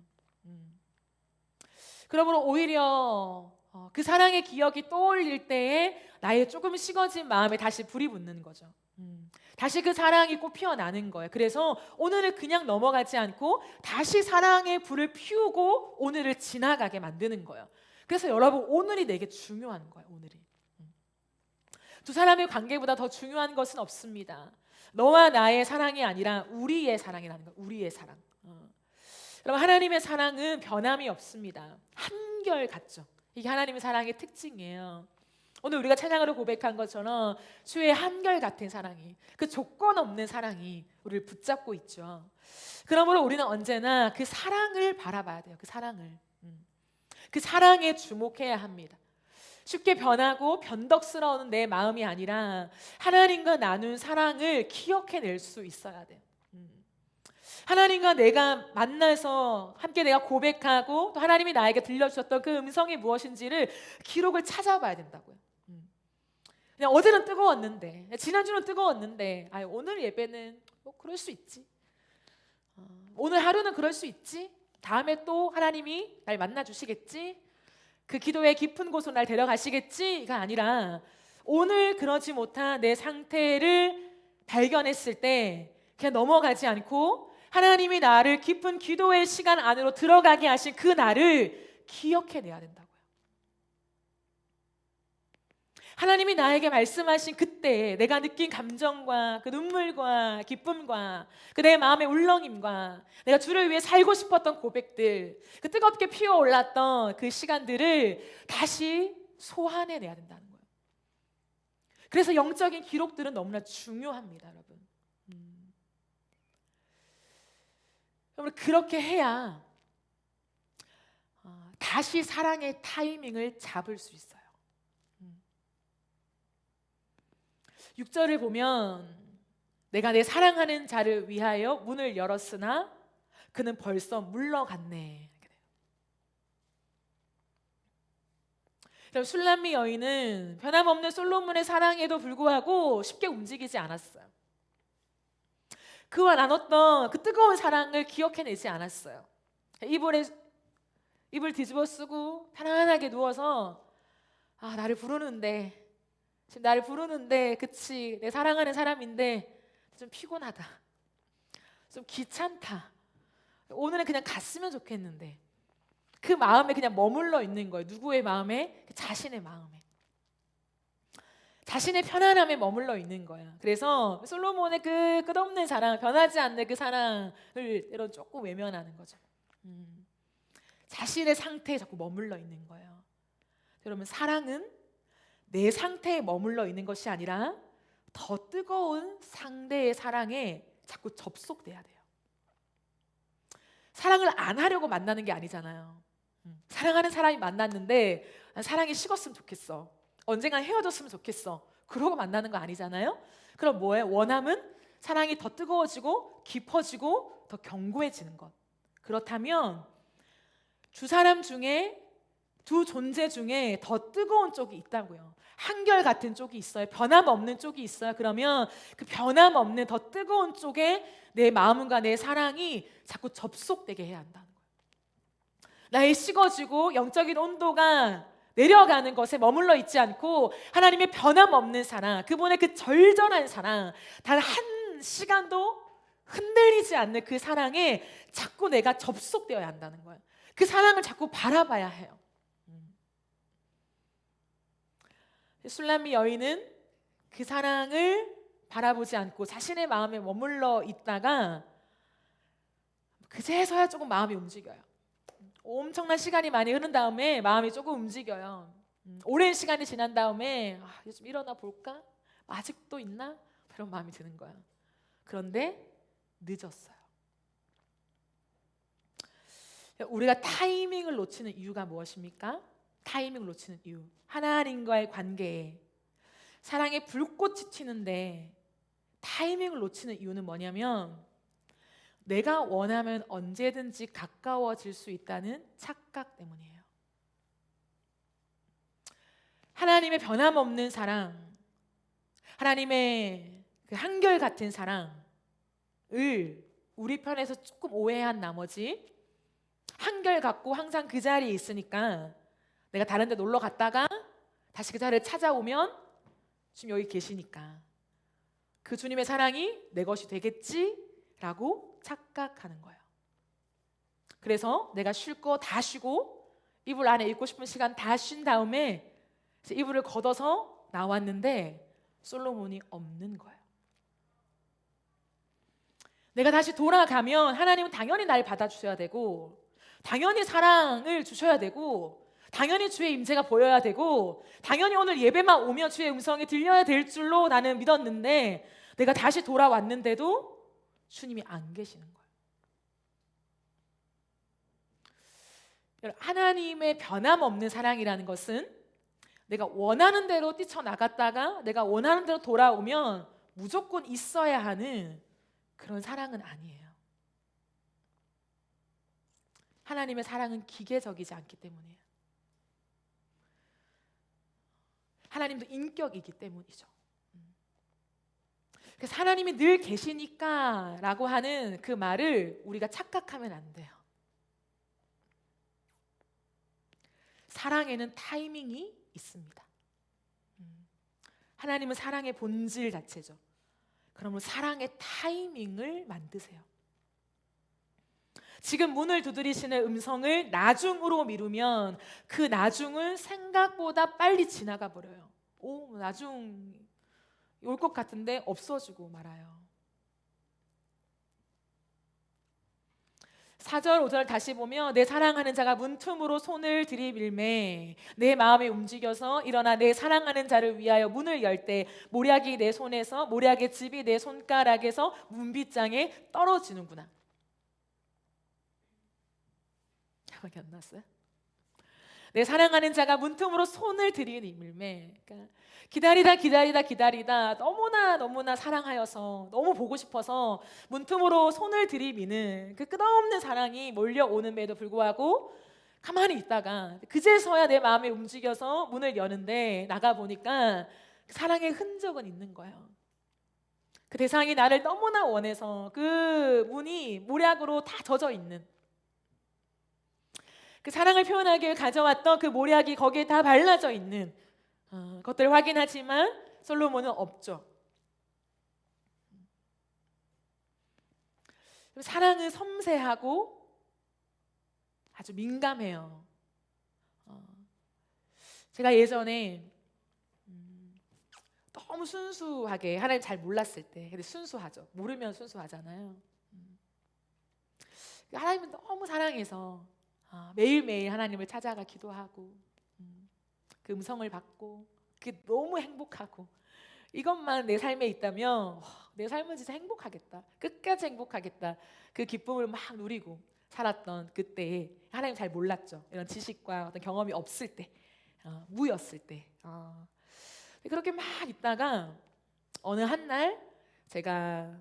그러므로 오히려 그 사랑의 기억이 떠올릴 때에 나의 조금 식어진 마음에 다시 불이 붙는 거죠. 다시 그 사랑이 꽃 피어나는 거예요. 그래서 오늘을 그냥 넘어가지 않고 다시 사랑의 불을 피우고 오늘을 지나가게 만드는 거예요. 그래서 여러분, 오늘이 되게 중요한 거예요. 오늘이. 두 사람의 관계보다 더 중요한 것은 없습니다. 너와 나의 사랑이 아니라 우리의 사랑이라는 거예요. 우리의 사랑. 여러분, 하나님의 사랑은 변함이 없습니다. 한결같죠. 이게 하나님의 사랑의 특징이에요. 오늘 우리가 찬양으로 고백한 것처럼 주의 한결같은 사랑이, 그 조건 없는 사랑이 우리를 붙잡고 있죠. 그러므로 우리는 언제나 그 사랑을 바라봐야 돼요. 그 사랑을. 그 사랑에 주목해야 합니다. 쉽게 변하고 변덕스러운 내 마음이 아니라 하나님과 나눈 사랑을 기억해낼 수 있어야 돼요. 하나님과 내가 만나서 함께 내가 고백하고 또 하나님이 나에게 들려주셨던 그 음성이 무엇인지를 기록을 찾아봐야 된다고요. 그냥 어제는 뜨거웠는데, 지난주는 뜨거웠는데, 오늘 예배는 뭐 그럴 수 있지. 오늘 하루는 그럴 수 있지. 다음에 또 하나님이 날 만나 주시겠지. 그 기도의 깊은 곳으로 날 데려가시겠지가 아니라 오늘 그러지 못한 내 상태를 발견했을 때 그냥 넘어가지 않고 하나님이 나를 깊은 기도의 시간 안으로 들어가게 하신 그 날을 기억해내야 된다고요. 하나님이 나에게 말씀하신 그때 내가 느낀 감정과 그 눈물과 기쁨과 그 내 마음의 울렁임과 내가 주를 위해 살고 싶었던 고백들, 그 뜨겁게 피어올랐던 그 시간들을 다시 소환해내야 된다는 거예요. 그래서 영적인 기록들은 너무나 중요합니다, 여러분. 여러분, 그렇게 해야 다시 사랑의 타이밍을 잡을 수 있어요. 6절을 보면 내가 내 사랑하는 자를 위하여 문을 열었으나 그는 벌써 물러갔네. 술람미 여인은 변함없는 솔로몬의 사랑에도 불구하고 쉽게 움직이지 않았어요. 그와 나눴던 그 뜨거운 사랑을 기억해내지 않았어요. 이불 뒤집어 쓰고 편안하게 누워서 나를 부르는데 지금 나를 부르는데, 그치, 내 사랑하는 사람인데 좀 피곤하다, 좀 귀찮다, 오늘은 그냥 갔으면 좋겠는데, 그 마음에 그냥 머물러 있는 거예요. 누구의 마음에? 자신의 마음에, 자신의 편안함에 머물러 있는 거야. 그래서 솔로몬의 그 끝없는 사랑, 변하지 않는 그 사랑을 때론 조금 외면하는 거죠. 자신의 상태에 자꾸 머물러 있는 거예요. 여러분, 사랑은 내 상태에 머물러 있는 것이 아니라 더 뜨거운 상대의 사랑에 자꾸 접속돼야 돼요. 사랑을 안 하려고 만나는 게 아니잖아요. 사랑하는 사람이 만났는데 난 사랑이 식었으면 좋겠어, 언젠간 헤어졌으면 좋겠어, 그러고 만나는 거 아니잖아요. 그럼 뭐예요? 원함은 사랑이 더 뜨거워지고 깊어지고 더 견고해지는 것. 그렇다면 두 사람 중에, 두 존재 중에 더 뜨거운 쪽이 있다고요. 한결같은 쪽이 있어요. 변함없는 쪽이 있어요. 그러면 그 변함없는 더 뜨거운 쪽에 내 마음과 내 사랑이 자꾸 접속되게 해야 한다는 거예요. 나의 식어지고 영적인 온도가 내려가는 것에 머물러 있지 않고 하나님의 변함없는 사랑, 그분의 그 절절한 사랑, 단 한 시간도 흔들리지 않는 그 사랑에 자꾸 내가 접속되어야 한다는 거예요. 그 사랑을 자꾸 바라봐야 해요. 술람미 여인은 그 사랑을 바라보지 않고 자신의 마음에 머물러 있다가 그제서야 조금 마음이 움직여요. 엄청난 시간이 많이 흐른 다음에 마음이 조금 움직여요. 오랜 시간이 지난 다음에 요즘 일어나 볼까? 아직도 있나? 그런 마음이 드는 거야. 그런데 늦었어요. 우리가 타이밍을 놓치는 이유가 무엇입니까? 타이밍을 놓치는 이유, 하나님과의 관계에 사랑의 불꽃이 튀는데 타이밍을 놓치는 이유는 뭐냐면 내가 원하면 언제든지 가까워질 수 있다는 착각 때문이에요. 하나님의 변함없는 사랑, 하나님의 그 한결같은 사랑을 우리 편에서 조금 오해한 나머지 한결같고 항상 그 자리에 있으니까 내가 다른 데 놀러 갔다가 다시 그 자리를 찾아오면 지금 여기 계시니까 그 주님의 사랑이 내 것이 되겠지라고 착각하는 거예요. 그래서 내가 쉴 거 다 쉬고 이불 안에 있고 싶은 시간 다 쉰 다음에 이불을 걷어서 나왔는데 솔로몬이 없는 거예요. 내가 다시 돌아가면 하나님은 당연히 날 받아주셔야 되고 당연히 사랑을 주셔야 되고 당연히 주의 임재가 보여야 되고 당연히 오늘 예배만 오면 주의 음성이 들려야 될 줄로 나는 믿었는데 내가 다시 돌아왔는데도 주님이 안 계시는 거예요. 하나님의 변함없는 사랑이라는 것은 내가 원하는 대로 뛰쳐나갔다가 내가 원하는 대로 돌아오면 무조건 있어야 하는 그런 사랑은 아니에요. 하나님의 사랑은 기계적이지 않기 때문이에요. 하나님도 인격이기 때문이죠. 그래서 하나님이 늘 계시니까 라고 하는 그 말을 우리가 착각하면 안 돼요. 사랑에는 타이밍이 있습니다. 하나님은 사랑의 본질 자체죠. 그러면 사랑의 타이밍을 만드세요. 지금 문을 두드리시는 음성을 나중으로 미루면 그 나중은 생각보다 빨리 지나가 버려요. 나중 올 것 같은데 없어지고 말아요. 4절 5절 다시 보면 내 사랑하는 자가 문틈으로 손을 들이밀매 내 마음이 움직여서 일어나 내 사랑하는 자를 위하여 문을 열 때 모략이 내 손에서 모략의 즙이 내 손가락에서 문빗장에 떨어지는구나. 밖에 안 났어요? 내 사랑하는 자가 문틈으로 손을 들이밀매 그러니까 기다리다 너무나 사랑하여서 너무 보고 싶어서 문틈으로 손을 들이미는 그 끝없는 사랑이 몰려오는데도 불구하고 가만히 있다가 그제서야 내 마음이 움직여서 문을 여는데 나가보니까 사랑의 흔적은 있는 거예요. 그 대상이 나를 너무나 원해서 그 문이 모략으로 다 젖어 있는 그 사랑을 표현하길 가져왔던 그 모략이 거기에 다 발라져 있는 것들을 확인하지만 솔로몬은 없죠. 사랑은 섬세하고 아주 민감해요. 제가 예전에 너무 순수하게 하나님 잘 몰랐을 때, 근데 순수하죠. 모르면 순수하잖아요. 하나님은 너무 사랑해서 매일매일 하나님을 찾아가 기도하고 그 음성을 받고 그게 너무 행복하고 이것만 내 삶에 있다면 내 삶은 진짜 행복하겠다. 끝까지 행복하겠다. 그 기쁨을 막 누리고 살았던 그때에 하나님 잘 몰랐죠. 이런 지식과 어떤 경험이 없을 때, 무였을 때. 그렇게 막 있다가 어느 한 날 제가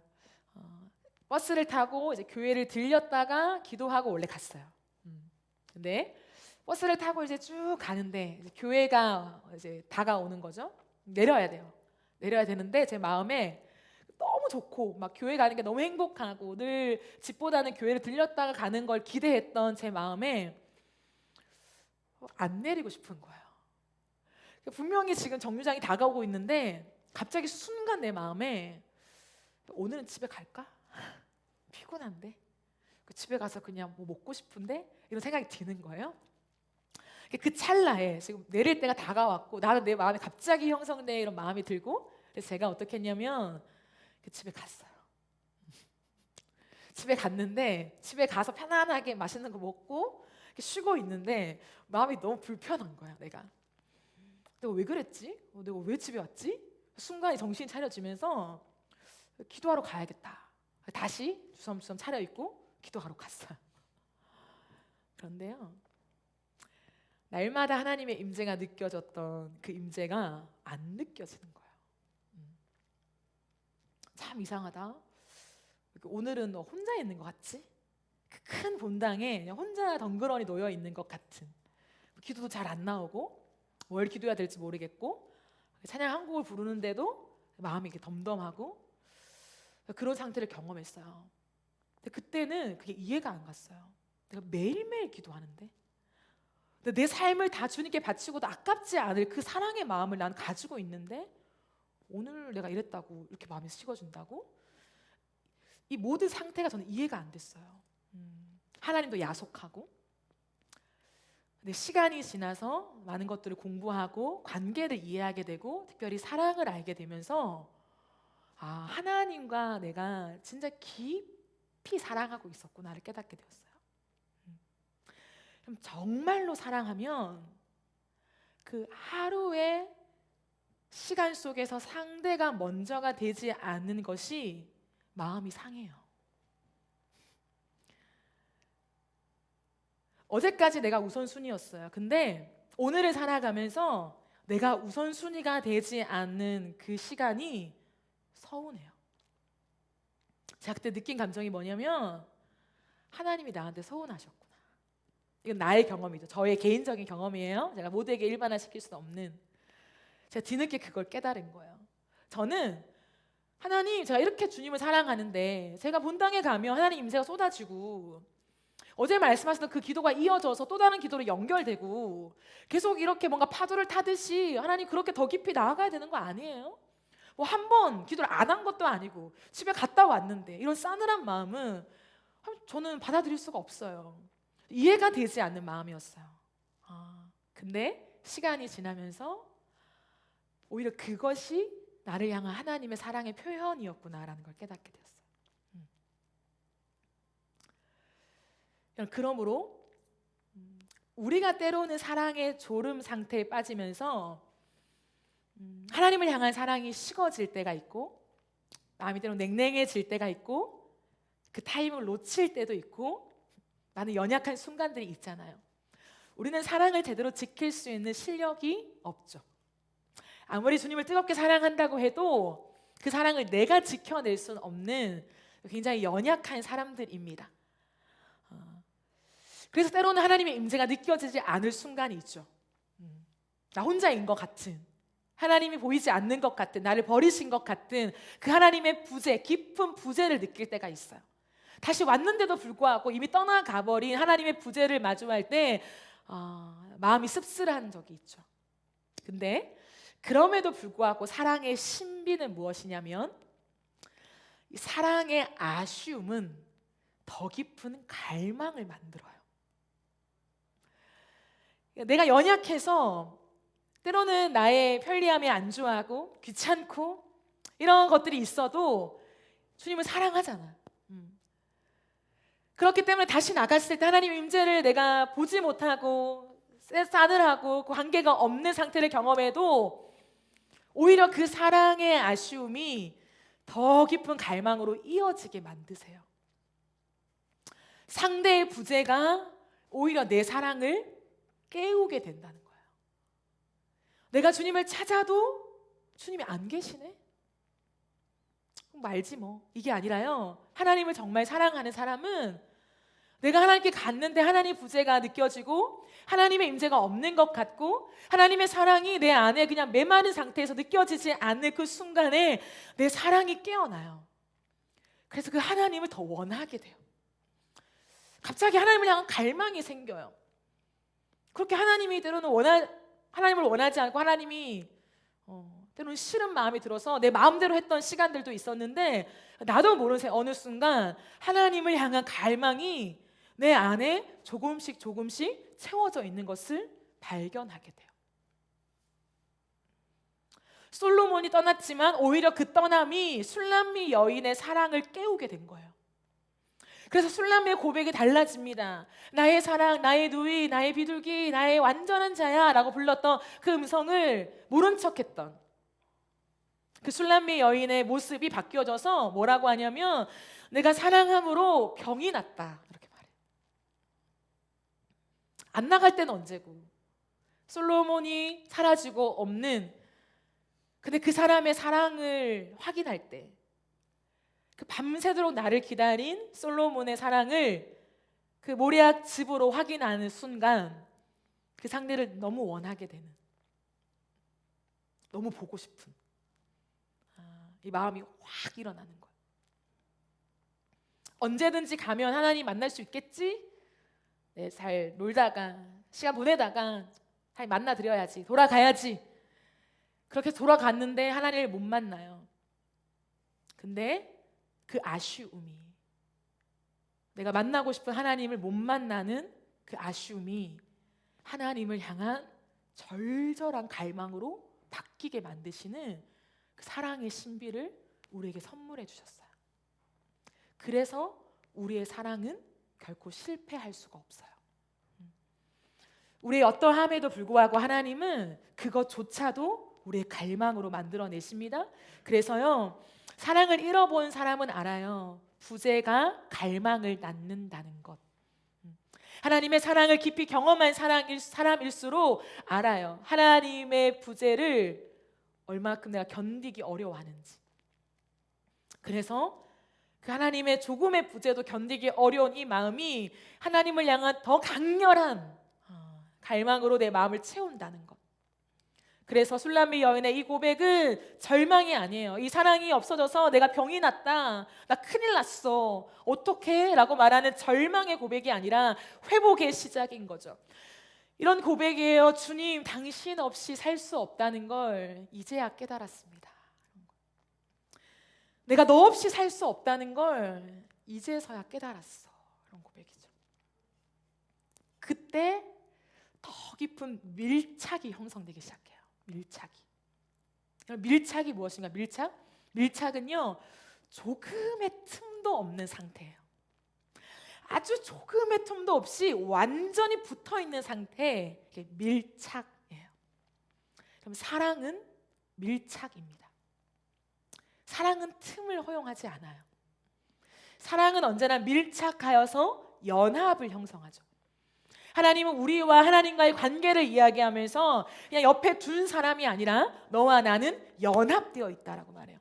버스를 타고 이제 교회를 들렸다가 기도하고 원래 갔어요. 근데 버스를 타고 이제 쭉 가는데 이제 교회가 이제 다가오는 거죠. 내려야 돼요. 내려야 되는데 제 마음에 너무 좋고 막 교회 가는 게 너무 행복하고 늘 집보다는 교회를 들렸다가 가는 걸 기대했던 제 마음에 안 내리고 싶은 거예요. 분명히 지금 정류장이 다가오고 있는데 갑자기 순간 내 마음에 오늘은 집에 갈까? 피곤한데 집에 가서 그냥 뭐 먹고 싶은데 이런 생각이 드는 거예요. 그 찰나에 지금 내릴 때가 다가왔고 나는 내 마음에 갑자기 형성된 이런 마음이 들고 그래서 제가 어떻게 했냐면 집에 갔어요. 집에 갔는데 집에 가서 편안하게 맛있는 거 먹고 쉬고 있는데 마음이 너무 불편한 거야. 내가 왜 그랬지? 내가 왜 집에 왔지? 순간에 정신이 차려지면서 기도하러 가야겠다. 다시 주섬주섬 차려입고 기도하러 갔어요. 그런데요, 날마다 하나님의 임재가 느껴졌던 그 임재가 안 느껴지는 거예요. 참 이상하다. 오늘은 너 혼자 있는 것 같지? 그 큰 본당에 그냥 혼자 덩그러니 놓여 있는 것 같은. 기도도 잘 안 나오고 뭘 기도해야 될지 모르겠고 찬양 한 곡을 부르는데도 마음이 이렇게 덤덤하고 그런 상태를 경험했어요. 근데 그때는 그게 이해가 안 갔어요. 내가 매일매일 기도하는데 내 삶을 다 주님께 바치고도 아깝지 않을 그 사랑의 마음을 난 가지고 있는데 오늘 내가 이랬다고 이렇게 마음이 식어진다고? 이 모든 상태가 저는 이해가 안 됐어요. 하나님도 야속하고 근데 시간이 지나서 많은 것들을 공부하고 관계를 이해하게 되고 특별히 사랑을 알게 되면서 하나님과 내가 진짜 깊이 사랑하고 있었구나를 깨닫게 되었어요. 그럼 정말로 사랑하면 그 하루의 시간 속에서 상대가 먼저가 되지 않는 것이 마음이 상해요. 어제까지 내가 우선순위였어요. 근데 오늘을 살아가면서 내가 우선순위가 되지 않는 그 시간이 서운해요. 제가 그때 느낀 감정이 뭐냐면 하나님이 나한테 서운하셨구나. 이건 나의 경험이죠. 저의 개인적인 경험이에요. 제가 모두에게 일반화시킬 수는 없는. 제가 뒤늦게 그걸 깨달은 거예요. 저는 하나님, 제가 이렇게 주님을 사랑하는데 제가 본당에 가면 하나님 임재가 쏟아지고 어제 말씀하셨던 그 기도가 이어져서 또 다른 기도로 연결되고 계속 이렇게 뭔가 파도를 타듯이 하나님 그렇게 더 깊이 나아가야 되는 거 아니에요? 뭐 한 번 기도를 안 한 것도 아니고 집에 갔다 왔는데 이런 싸늘한 마음은 저는 받아들일 수가 없어요. 이해가 되지 않는 마음이었어요. 근데 시간이 지나면서 오히려 그것이 나를 향한 하나님의 사랑의 표현이었구나라는 걸 깨닫게 되었어요. 그러므로 우리가 때로는 사랑의 졸음 상태에 빠지면서 하나님을 향한 사랑이 식어질 때가 있고 마음이 때로 냉랭해질 때가 있고 그 타임을 놓칠 때도 있고 많은 연약한 순간들이 있잖아요. 우리는 사랑을 제대로 지킬 수 있는 실력이 없죠. 아무리 주님을 뜨겁게 사랑한다고 해도 그 사랑을 내가 지켜낼 수는 없는 굉장히 연약한 사람들입니다. 그래서 때로는 하나님의 임재가 느껴지지 않을 순간이 있죠. 나 혼자인 것 같은, 하나님이 보이지 않는 것 같은, 나를 버리신 것 같은 그 하나님의 부재, 깊은 부재를 느낄 때가 있어요. 다시 왔는데도 불구하고 이미 떠나가버린 하나님의 부재를 마주할 때 마음이 씁쓸한 적이 있죠. 근데 그럼에도 불구하고 사랑의 신비는 무엇이냐면 이 사랑의 아쉬움은 더 깊은 갈망을 만들어요. 내가 연약해서 때로는 나의 편리함에 안주하고 귀찮고 이런 것들이 있어도 주님을 사랑하잖아. 그렇기 때문에 다시 나갔을 때 하나님의 임재를 내가 보지 못하고 싸늘하고 그 관계가 없는 상태를 경험해도 오히려 그 사랑의 아쉬움이 더 깊은 갈망으로 이어지게 만드세요. 상대의 부재가 오히려 내 사랑을 깨우게 된다는 거예요. 내가 주님을 찾아도 주님이 안 계시네? 말지 뭐. 이게 아니라요, 하나님을 정말 사랑하는 사람은 내가 하나님께 갔는데 하나님의 부재가 느껴지고 하나님의 임재가 없는 것 같고 하나님의 사랑이 내 안에 그냥 메마른 상태에서 느껴지지 않는 그 순간에 내 사랑이 깨어나요. 그래서 그 하나님을 더 원하게 돼요. 갑자기 하나님을 향한 갈망이 생겨요. 그렇게 하나님이 때로는 하나님을 원하지 않고 하나님이 때로는 싫은 마음이 들어서 내 마음대로 했던 시간들도 있었는데 나도 모르는 새 어느 순간 하나님을 향한 갈망이 내 안에 조금씩 채워져 있는 것을 발견하게 돼요. 솔로몬이 떠났지만 오히려 그 떠남이 술람미 여인의 사랑을 깨우게 된 거예요. 그래서 술람미의 고백이 달라집니다. 나의 사랑, 나의 누이, 나의 비둘기, 나의 완전한 자야 라고 불렀던 그 음성을 모른 척했던 그 술람미 여인의 모습이 바뀌어져서 뭐라고 하냐면 내가 사랑함으로 병이 났다 이렇게 말해요. 안 나갈 때는 언제고 솔로몬이 사라지고 없는, 근데 그 사람의 사랑을 확인할 때 그 밤새도록 나를 기다린 솔로몬의 사랑을 그 모리아 즙으로 확인하는 순간 그 상대를 너무 원하게 되는, 너무 보고 싶은 이 마음이 확 일어나는 거예요. 언제든지 가면 하나님 만날 수 있겠지? 네, 잘 놀다가 시간 보내다가 하나님 만나드려야지, 돌아가야지. 그렇게 돌아갔는데 하나님을 못 만나요. 근데 그 아쉬움이, 내가 만나고 싶은 하나님을 못 만나는 그 아쉬움이 하나님을 향한 절절한 갈망으로 바뀌게 만드시는 그 사랑의 신비를 우리에게 선물해 주셨어요. 그래서 우리의 사랑은 결코 실패할 수가 없어요. 우리의 어떠함에도 불구하고 하나님은 그것조차도 우리의 갈망으로 만들어내십니다. 그래서요, 사랑을 잃어본 사람은 알아요. 부재가 갈망을 낳는다는 것. 하나님의 사랑을 깊이 경험한 사람일수록 알아요. 하나님의 부재를 얼마큼 내가 견디기 어려워하는지. 그래서 그 하나님의 조금의 부재도 견디기 어려운 이 마음이 하나님을 향한 더 강렬한 갈망으로 내 마음을 채운다는 것. 그래서 술람미 여인의 이 고백은 절망이 아니에요. 이 사랑이 없어져서 내가 병이 났다, 나 큰일 났어, 어떡해? 라고 말하는 절망의 고백이 아니라 회복의 시작인 거죠. 이런 고백이에요. 주님, 당신 없이 살 수 없다는 걸 이제야 깨달았습니다. 내가 너 없이 살 수 없다는 걸 이제서야 깨달았어. 이런 고백이죠. 그때 더 깊은 밀착이 형성되기 시작해요. 밀착이 무엇인가? 밀착은요, 조금의 틈도 없는 상태예요. 아주 조금의 틈도 없이 완전히 붙어있는 상태, 이게 밀착이에요. 그럼 사랑은 밀착입니다. 사랑은 틈을 허용하지 않아요. 사랑은 언제나 밀착하여서 연합을 형성하죠. 하나님은 우리와 하나님과의 관계를 이야기하면서 그냥 옆에 둔 사람이 아니라 너와 나는 연합되어 있다라고 말해요.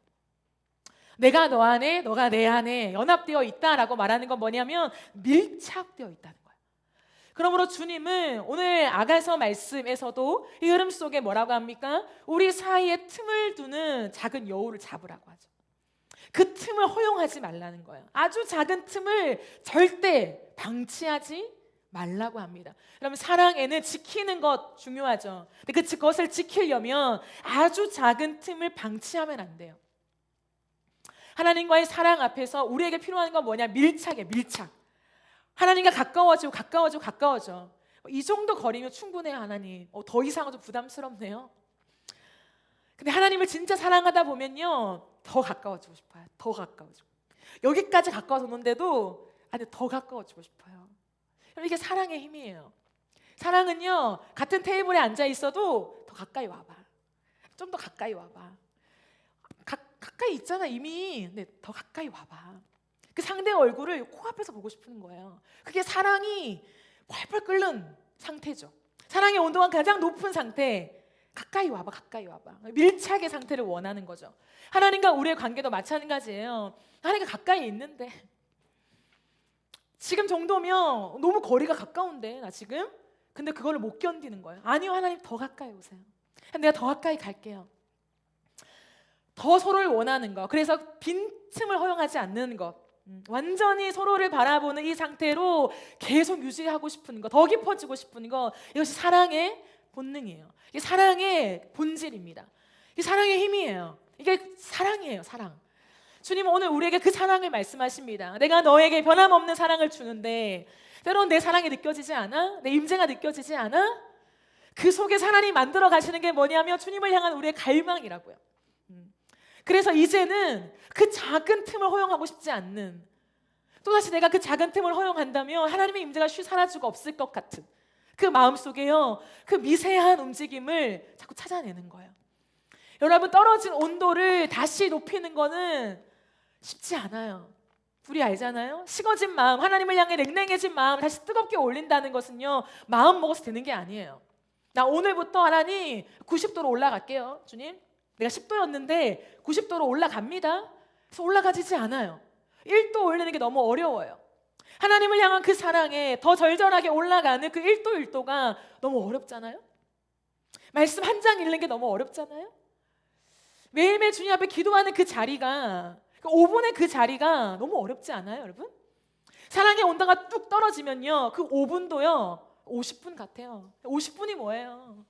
내가 너 안에, 너가 내 안에 연합되어 있다라고 말하는 건 뭐냐면 밀착되어 있다는 거예요. 그러므로 주님은 오늘 아가서 말씀에서도 이 흐름 속에 뭐라고 합니까? 우리 사이에 틈을 두는 작은 여우를 잡으라고 하죠. 그 틈을 허용하지 말라는 거예요. 아주 작은 틈을 절대 방치하지 말라고 합니다. 그러면 사랑에는 지키는 것 중요하죠. 근데 그것을 지키려면 아주 작은 틈을 방치하면 안 돼요. 하나님과의 사랑 앞에서 우리에게 필요한 건 뭐냐? 밀착이에요. 밀착. 하나님과 가까워져. 이 정도 거리면 충분해요. 하나님. 더 이상은 좀 부담스럽네요. 근데 하나님을 진짜 사랑하다 보면요, 더 가까워지고 싶어요. 더 가까워지고. 여기까지 가까워서 오는데도 더 가까워지고 싶어요. 이게 사랑의 힘이에요. 사랑은요, 같은 테이블에 앉아 있어도 더 가까이 와봐. 좀 더 가까이 와봐. 가까이 있잖아 이미. 근데 더 가까이 와봐. 그 상대 얼굴을 코앞에서 보고 싶은 거예요. 그게 사랑이 펄펄 끓는 상태죠. 사랑의 온도가 가장 높은 상태. 가까이 와봐. 밀착의 상태를 원하는 거죠. 하나님과 우리의 관계도 마찬가지예요. 하나님과 가까이 있는데 지금 정도면 너무 거리가 가까운데 나 지금? 근데 그걸 못 견디는 거예요. 아니요, 하나님 더 가까이 오세요. 내가 더 가까이 갈게요. 더 서로를 원하는 것. 그래서 빈틈을 허용하지 않는 것. 완전히 서로를 바라보는 이 상태로 계속 유지하고 싶은 것, 더 깊어지고 싶은 것. 이것이 사랑의 본능이에요. 이게 사랑의 본질입니다. 이게 사랑의 힘이에요. 이게 사랑이에요. 사랑. 주님은 오늘 우리에게 그 사랑을 말씀하십니다. 내가 너에게 변함없는 사랑을 주는데 때로는 내 사랑이 느껴지지 않아? 내 임재가 느껴지지 않아? 그 속에 하나님이 만들어 가시는 게 뭐냐면 주님을 향한 우리의 갈망이라고요. 그래서 이제는 그 작은 틈을 허용하고 싶지 않는, 또다시 내가 그 작은 틈을 허용한다면 하나님의 임재가 쉬 사라지고 없을 것 같은 그 마음속에요, 그 미세한 움직임을 자꾸 찾아내는 거예요. 여러분, 떨어진 온도를 다시 높이는 거는 쉽지 않아요. 우리 알잖아요. 식어진 마음, 하나님을 향해 냉랭해진 마음 다시 뜨겁게 올린다는 것은요, 마음 먹어서 되는 게 아니에요. 나 오늘부터 하나님 90도로 올라갈게요. 주님, 내가 10도였는데 90도로 올라갑니다. 그래서 올라가지지 않아요. 1도 올리는 게 너무 어려워요. 하나님을 향한 그 사랑에 더 절절하게 올라가는 그 1도 1도가 너무 어렵잖아요. 말씀 한 장 읽는 게 너무 어렵잖아요. 매일매일 주님 앞에 기도하는 그 자리가, 5분의 그 자리가 너무 어렵지 않아요, 여러분? 사랑의 온도가 뚝 떨어지면요, 그 5분도요 50분 같아요. 50분이 뭐예요?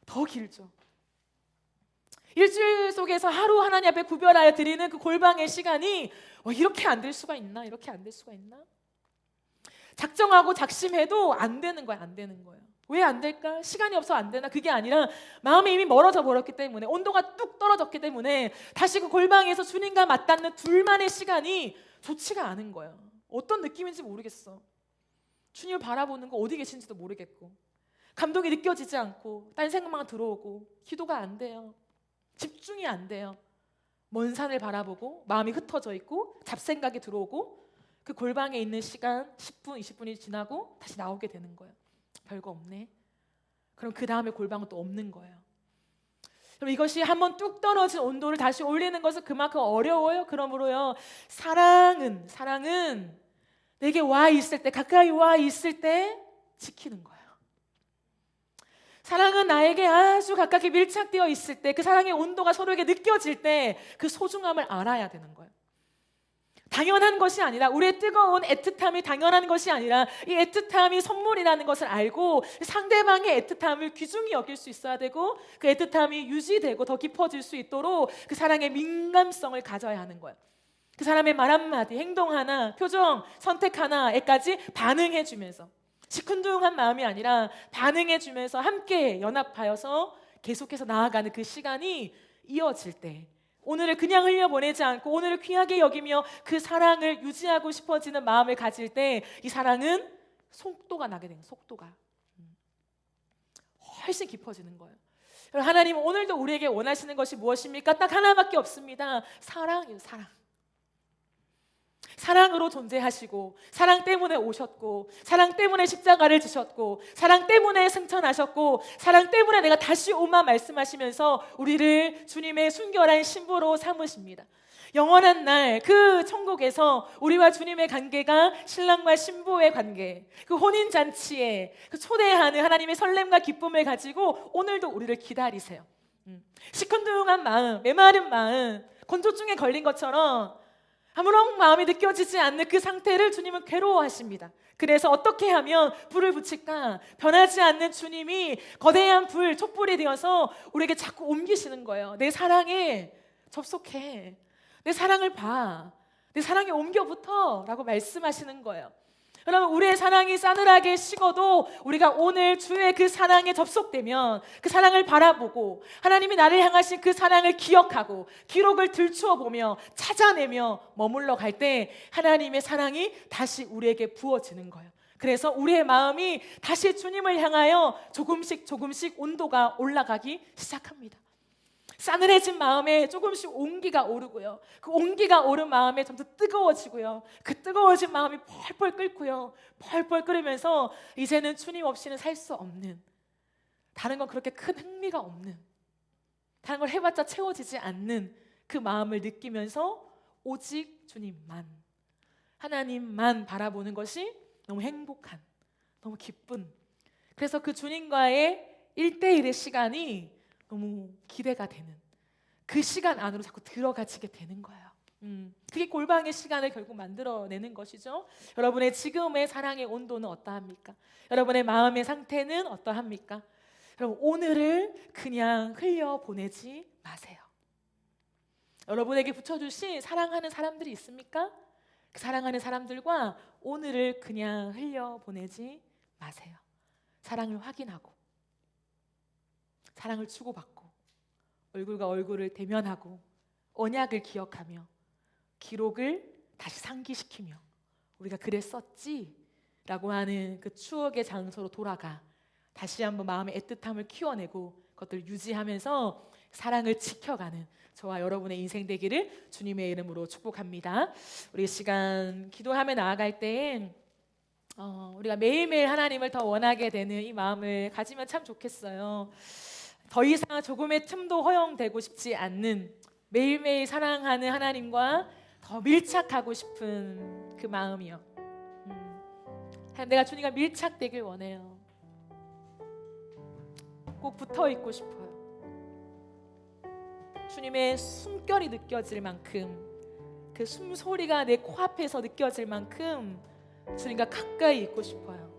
더 길죠. 일주일 속에서 하루 하나님 앞에 구별하여 드리는 그 골방의 시간이 이렇게 안 될 수가 있나? 이렇게 안 될 수가 있나? 작정하고 작심해도 안 되는 거예요. 안 되는 거예요. 왜 안 될까? 시간이 없어 안 되나? 그게 아니라 마음이 이미 멀어져 버렸기 때문에, 온도가 뚝 떨어졌기 때문에 다시 그 골방에서 주님과 맞닿는 둘만의 시간이 좋지가 않은 거예요. 어떤 느낌인지 모르겠어. 주님을 바라보는 거 어디 계신지도 모르겠고, 감동이 느껴지지 않고 딴 생각만 들어오고 기도가 안 돼요. 집중이 안 돼요. 먼 산을 바라보고 마음이 흩어져 있고 잡생각이 들어오고 그 골방에 있는 시간 10분, 20분이 지나고 다시 나오게 되는 거예요. 별거 없네. 그럼 그 다음에 골방은 또 없는 거예요. 그럼 이것이 한번 뚝 떨어진 온도를 다시 올리는 것은 그만큼 어려워요. 그러므로요, 사랑은 내게 와 있을 때, 가까이 와 있을 때 지키는 거예요. 사랑은 나에게 아주 가깝게 밀착되어 있을 때, 그 사랑의 온도가 서로에게 느껴질 때 그 소중함을 알아야 되는 거예요. 당연한 것이 아니라, 우리의 뜨거운 애틋함이 당연한 것이 아니라 이 애틋함이 선물이라는 것을 알고 상대방의 애틋함을 귀중히 여길 수 있어야 되고, 그 애틋함이 유지되고 더 깊어질 수 있도록 그 사랑의 민감성을 가져야 하는 거예요. 그 사람의 말 한마디, 행동 하나, 표정, 선택 하나에까지 반응해주면서, 시큰둥한 마음이 아니라 반응해주면서 함께 연합하여서 계속해서 나아가는 그 시간이 이어질 때, 오늘을 그냥 흘려보내지 않고 오늘을 귀하게 여기며 그 사랑을 유지하고 싶어지는 마음을 가질 때 이 사랑은 속도가 나게 되는, 속도가 훨씬 깊어지는 거예요. 하나님은 오늘도 우리에게 원하시는 것이 무엇입니까? 딱 하나밖에 없습니다. 사랑이에요. 사랑으로 존재하시고, 사랑 때문에 오셨고, 사랑 때문에 십자가를 지셨고, 사랑 때문에 승천하셨고, 사랑 때문에 내가 다시 오마 말씀하시면서 우리를 주님의 순결한 신부로 삼으십니다. 영원한 날 그 천국에서 우리와 주님의 관계가 신랑과 신부의 관계, 그 혼인잔치에 그 초대하는 하나님의 설렘과 기쁨을 가지고 오늘도 우리를 기다리세요. 시큰둥한 마음, 메마른 마음, 건조증에 걸린 것처럼 아무런 마음이 느껴지지 않는 그 상태를 주님은 괴로워하십니다. 그래서 어떻게 하면 불을 붙일까? 변하지 않는 주님이 거대한 불, 촛불이 되어서 우리에게 자꾸 옮기시는 거예요. 내 사랑에 접속해. 내 사랑을 봐. 내 사랑에 옮겨붙어 라고 말씀하시는 거예요. 여러분, 우리의 사랑이 싸늘하게 식어도 우리가 오늘 주의 그 사랑에 접속되면 그 사랑을 바라보고 하나님이 나를 향하신 그 사랑을 기억하고 기록을 들추어 보며 찾아내며 머물러 갈 때 하나님의 사랑이 다시 우리에게 부어지는 거예요. 그래서 우리의 마음이 다시 주님을 향하여 조금씩 온도가 올라가기 시작합니다. 싸늘해진 마음에 조금씩 온기가 오르고요. 그 온기가 오른 마음에 점점 뜨거워지고요. 그 뜨거워진 마음이 펄펄 끓고요. 펄펄 끓으면서 이제는 주님 없이는 살 수 없는, 다른 건 그렇게 큰 흥미가 없는, 다른 걸 해봤자 채워지지 않는 그 마음을 느끼면서 오직 주님만, 하나님만 바라보는 것이 너무 행복한, 너무 기쁜, 그래서 그 주님과의 1대1의 시간이 너무 기대가 되는 그 시간 안으로 자꾸 들어가지게 되는 거예요. 그게 골방의 시간을 결국 만들어내는 것이죠. 여러분의 지금의 사랑의 온도는 어떠합니까? 여러분의 마음의 상태는 어떠합니까? 여러분, 오늘을 그냥 흘려보내지 마세요. 여러분에게 붙여주신 사랑하는 사람들이 있습니까? 그 사랑하는 사람들과 오늘을 그냥 흘려보내지 마세요. 사랑을 확인하고, 사랑을 주고받고, 얼굴과 얼굴을 대면하고, 언약을 기억하며, 기록을 다시 상기시키며, 우리가 그랬었지 라고 하는 그 추억의 장소로 돌아가 다시 한번 마음의 애틋함을 키워내고 그것들을 유지하면서 사랑을 지켜가는 저와 여러분의 인생 되기를 주님의 이름으로 축복합니다. 우리 시간 기도하며 나아갈 때엔 우리가 매일매일 하나님을 더 원하게 되는 이 마음을 가지면 참 좋겠어요. 더 이상 조금의 틈도 허용되고 싶지 않는, 매일매일 사랑하는 하나님과 더 밀착하고 싶은 그 마음이요. 내가 주님과 밀착되길 원해요. 꼭 붙어있고 싶어요. 주님의 숨결이 느껴질 만큼, 그 숨소리가 내 코앞에서 느껴질 만큼 주님과 가까이 있고 싶어요.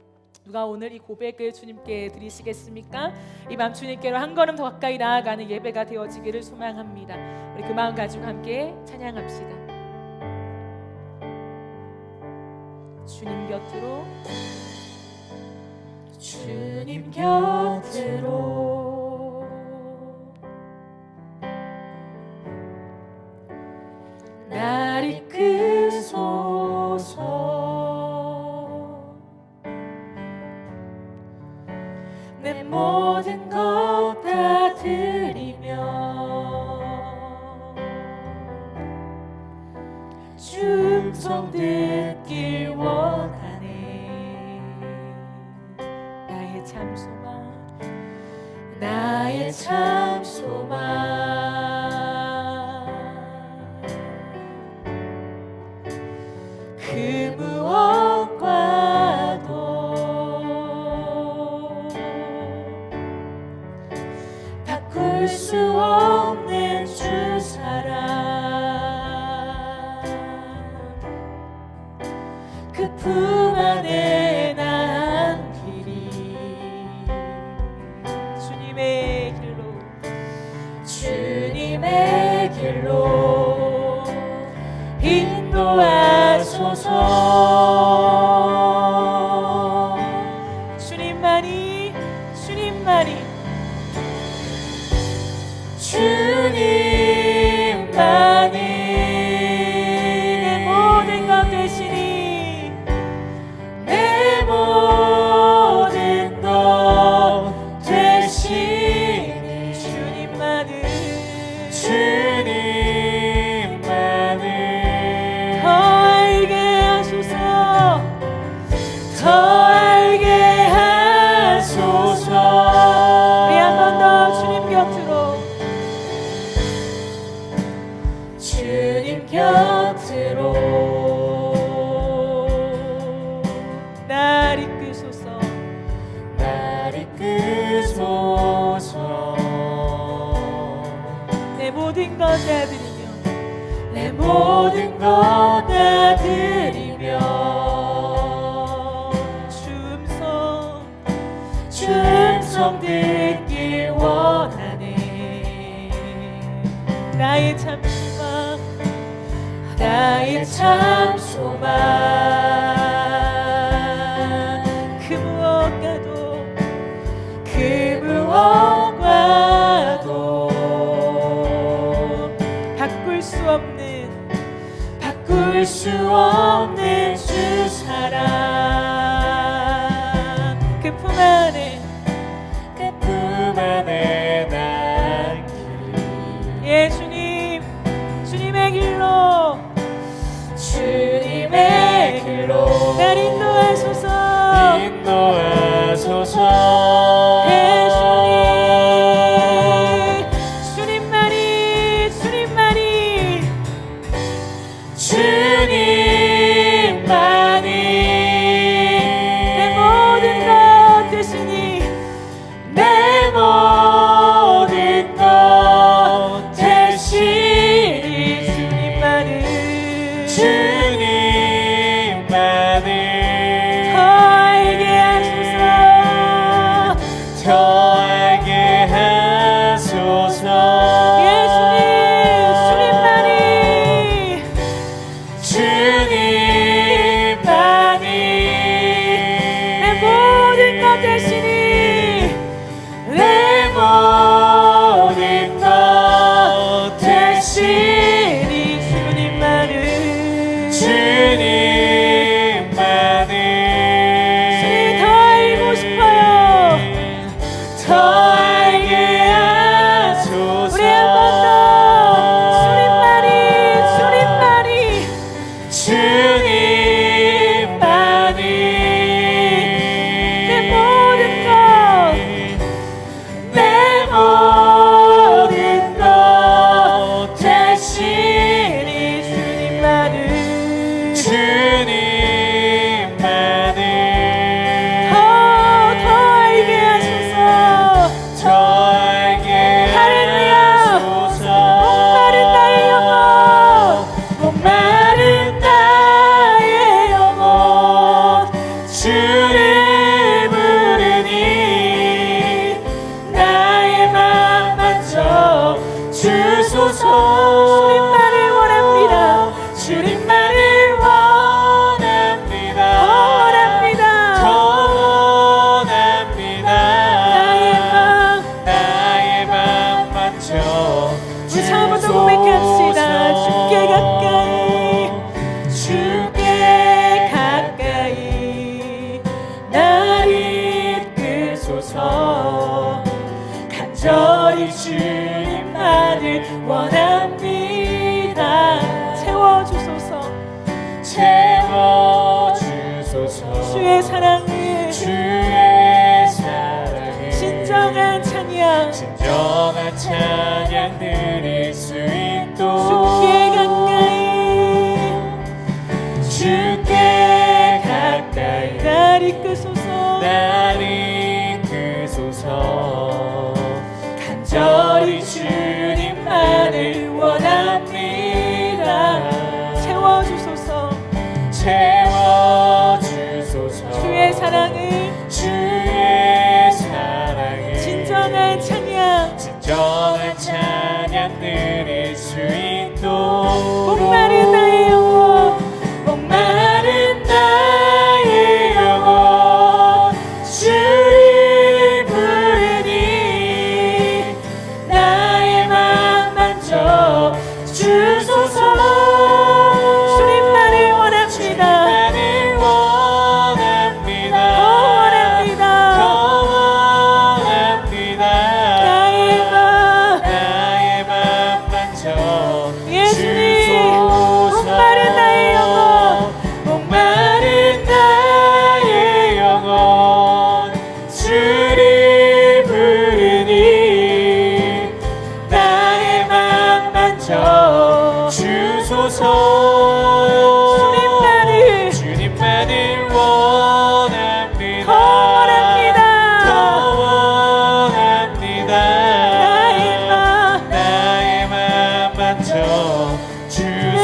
누가 오늘 이 고백을 주님께 드리시겠습니까? 이 밤 주님께로 한 걸음 더 가까이 나아가는 예배가 되어지기를 소망합니다. 우리 그 마음 가지고 함께 찬양합시다. 주님 곁으로, 주님 곁으로 날 이끄소서. 내 모든 것 다 드리며 충성 듣길 원하네. 나의 참 소망, 나의 참 소망, 그 무엇과도 바꿀 수 없는 주 사랑, 그 품 안에 난 길이 주님의 길로, 주님의 길로 인도하소서. 주님만이, 주님만이, 주님만이 내 모든 것 되시니, 내 모든 것 되시니, 주님만을, 주님만을 더 알게 하소서, 더 알게 하소서. 우리 한 번 더 주님 곁으로, 주님 곁으로 날 이끄소서, 날 이끄소서. 내 모든 것 다 드리며, 내 내 모든 것 다 드리며 춤성 듣길 원하네. 나의 참 소망, 나의 참 소망, 그 무엇과도 그 무엇과도 바꿀 수 없는 주 사랑, 그 품 안에 남길. 예, 주님의 길로 날 인도하소서. 예, 주님만이 내 모든 것 되시니, 내 모든 것 되시니 주님만을 더 알게 하소서. 예, 주님만이 내 모든 것 되시니, 내 모든 것 되시니 주님만이 더 알고 싶어요. 더 알게 하소서. 우리 한 번 더 주님만이 내 모든 것 되시니 주님만을 더 알게 하소서. 할렐루야. 목마른 나의 영혼 주를 부르니, 나의 맘 만져 주소서. 주님만을 원합니다. 더 원합니다. 나의 맘 만져 우리 처음부터 고백합시다. 주께 가까이 날 이끌소서. 간절히 주님만을 원합니다. 채워주소서. 주의 사랑을 진정한 찬양 드릴 수 있도록 주께 가까이 날 이끌소서. 간절히 주님만을 원합니다. 채워주소서. 주의 사랑을 진정한 찬양 드릴 수 있도록. 목마른 나의 영혼 주를 부르니, 나의 맘 만져 주소서. 주님만을 원합니다. 주님만을 원합니다. 더 원합니다. 나의 맘 만져 주소서.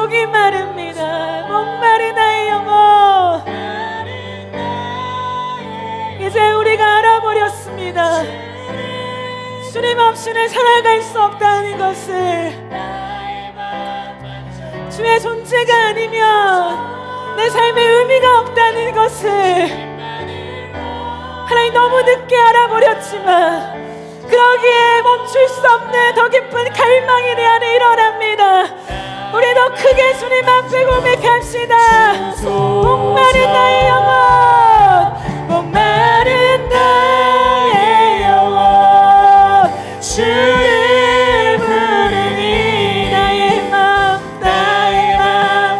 목이 마릅니다. 목마른 나의 영혼, 이제 우리가 알아버렸습니다. 주님 없이는 살아갈 수 없다는 것을, 주의 존재가 아니면 내 삶에 의미가 없다는 것을 하나님 너무 늦게 알아버렸지만, 그러기에 멈출 수 없는 더 깊은 갈망이 내 안에 일어납니다. 우리 더 크게 주님 앞에 고백합시다. 목마른 나의 영혼, 목마른 나의 영혼, 주를 부르니 나의 맘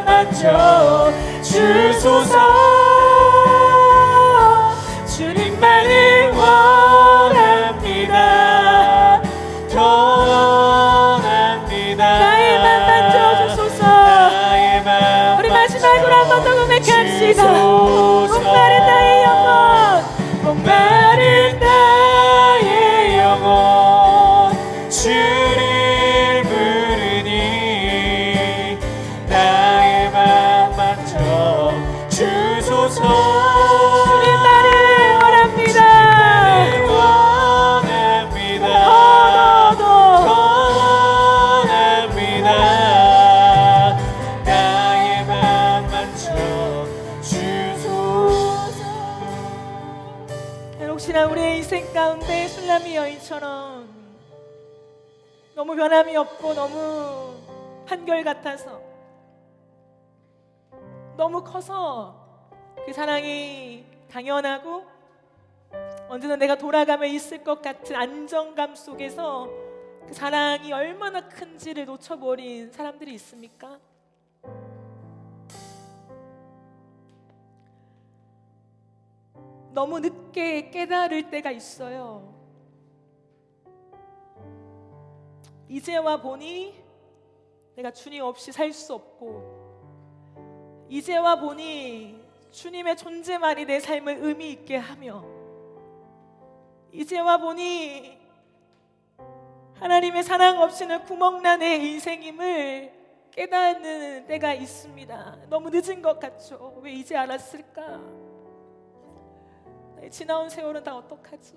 만져 주소서. 주님만을 원합니다. 더 원합니다. 나의 맘 만져주소서. 우리 마지막으로 한 번 더 고백합시다. 목마른 나의 영혼, 목마른 나의 영혼, 주를 부르니 나의 맘 만져 주소서. 혹시나 우리의 인생 가운데 술람이 여인처럼 너무 변함이 없고 너무 한결같아서, 너무 커서 그 사랑이 당연하고 언제나 내가 돌아가며 있을 것 같은 안정감 속에서 그 사랑이 얼마나 큰지를 놓쳐버린 사람들이 있습니까? 너무 늦게 깨달을 때가 있어요. 이제와 보니 내가 주님 없이 살 수 없고, 이제와 보니 주님의 존재만이 내 삶을 의미 있게 하며, 이제와 보니 하나님의 사랑 없이는 구멍난 내 인생임을 깨닫는 때가 있습니다. 너무 늦은 것 같죠? 왜 이제 알았을까? 지나온 세월은 다 어떡하지?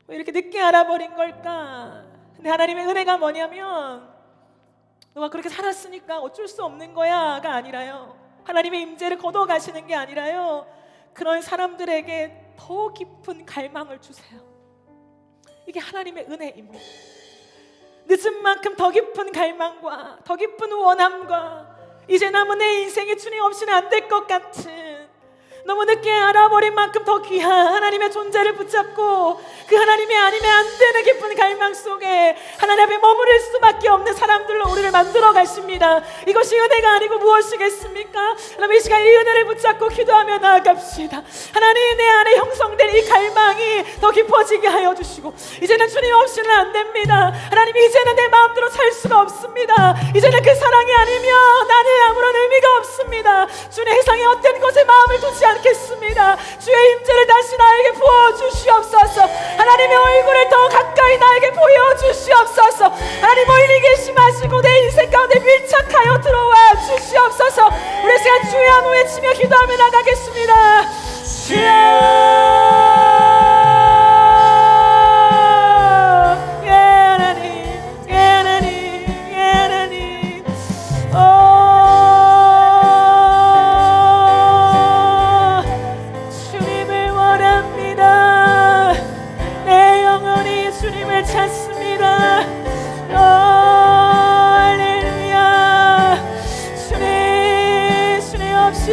왜 이렇게 늦게 알아버린 걸까? 근데 하나님의 은혜가 뭐냐면, 너가 그렇게 살았으니까 어쩔 수 없는 거야가 아니라요, 하나님의 임재를 거둬가시는 게 아니라요, 그런 사람들에게 더 깊은 갈망을 주세요. 이게 하나님의 은혜입니다. 늦은 만큼 더 깊은 갈망과 더 깊은 원함과, 이제 남은 내 인생에 주님 없이는 안 될 것 같은, 너무 늦게 알아버린 만큼 더 귀한 하나님의 존재를 붙잡고 그 하나님이 아니면 안 되는 깊은 갈망 속에 하나님 앞에 머무를 수밖에 없는 사람들로 우리를 만들어 가십니다. 이것이 은혜가 아니고 무엇이겠습니까? 여러분, 이 시간 이 은혜를 붙잡고 기도하며 나아갑시다. 하나님, 내 안에 형성된 이 갈망이 더 깊어지게 하여 주시고, 이제는 주님 없이는 안 됩니다. 하나님, 이제는 내 마음대로 살 수가 없습니다. 이제는 그 사랑이 아니면 나는 아무런 의미가 없습니다. 주의 세상에 어떤 것에 마음을 두지 않겠습니다. 주의 임재를 다시 나에게 부어주시옵소서. 하나님의 얼굴을 더 가까이 나에게 보여주시옵소서. 하나님, 멀리 계시 마시고 내 인생 가운데 밀착하여 들어와 주시옵소서. 우리 시간 주의 한번 외치며 기도하며 나가겠습니다. 주여,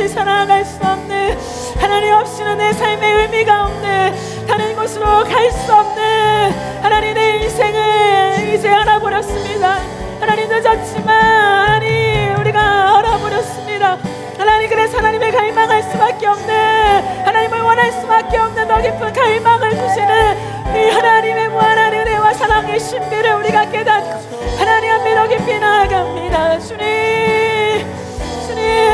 살아갈 수 없는, 하나님 없이는 내 삶의 의미가 없는, 다른 곳으로 갈 수 없는 하나님, 내 인생을 이제 알아버렸습니다. 하나님, 늦었지만 하나님 우리가 알아버렸습니다. 하나님, 그래서 하나님의 갈망할 수밖에 없는, 하나님을 원할 수밖에 없는 더 깊은 갈망을 주시는 이 하나님의 무한한 은혜와 사랑의 신비를 우리가 깨닫고 하나님 앞에 더 깊이 나아갑니다. 주님,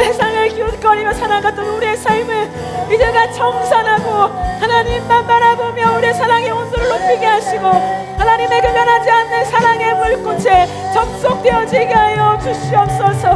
세상을 기웃거리는 잊어버리며 살아갔던 우리의 삶을 이제가 정산하고 하나님만 바라보며 우리의 사랑의 온도를 높이게 하시고 하나님의 그 변하지 않는 사랑의 물꽃에 접속되어지게 하여 주시옵소서.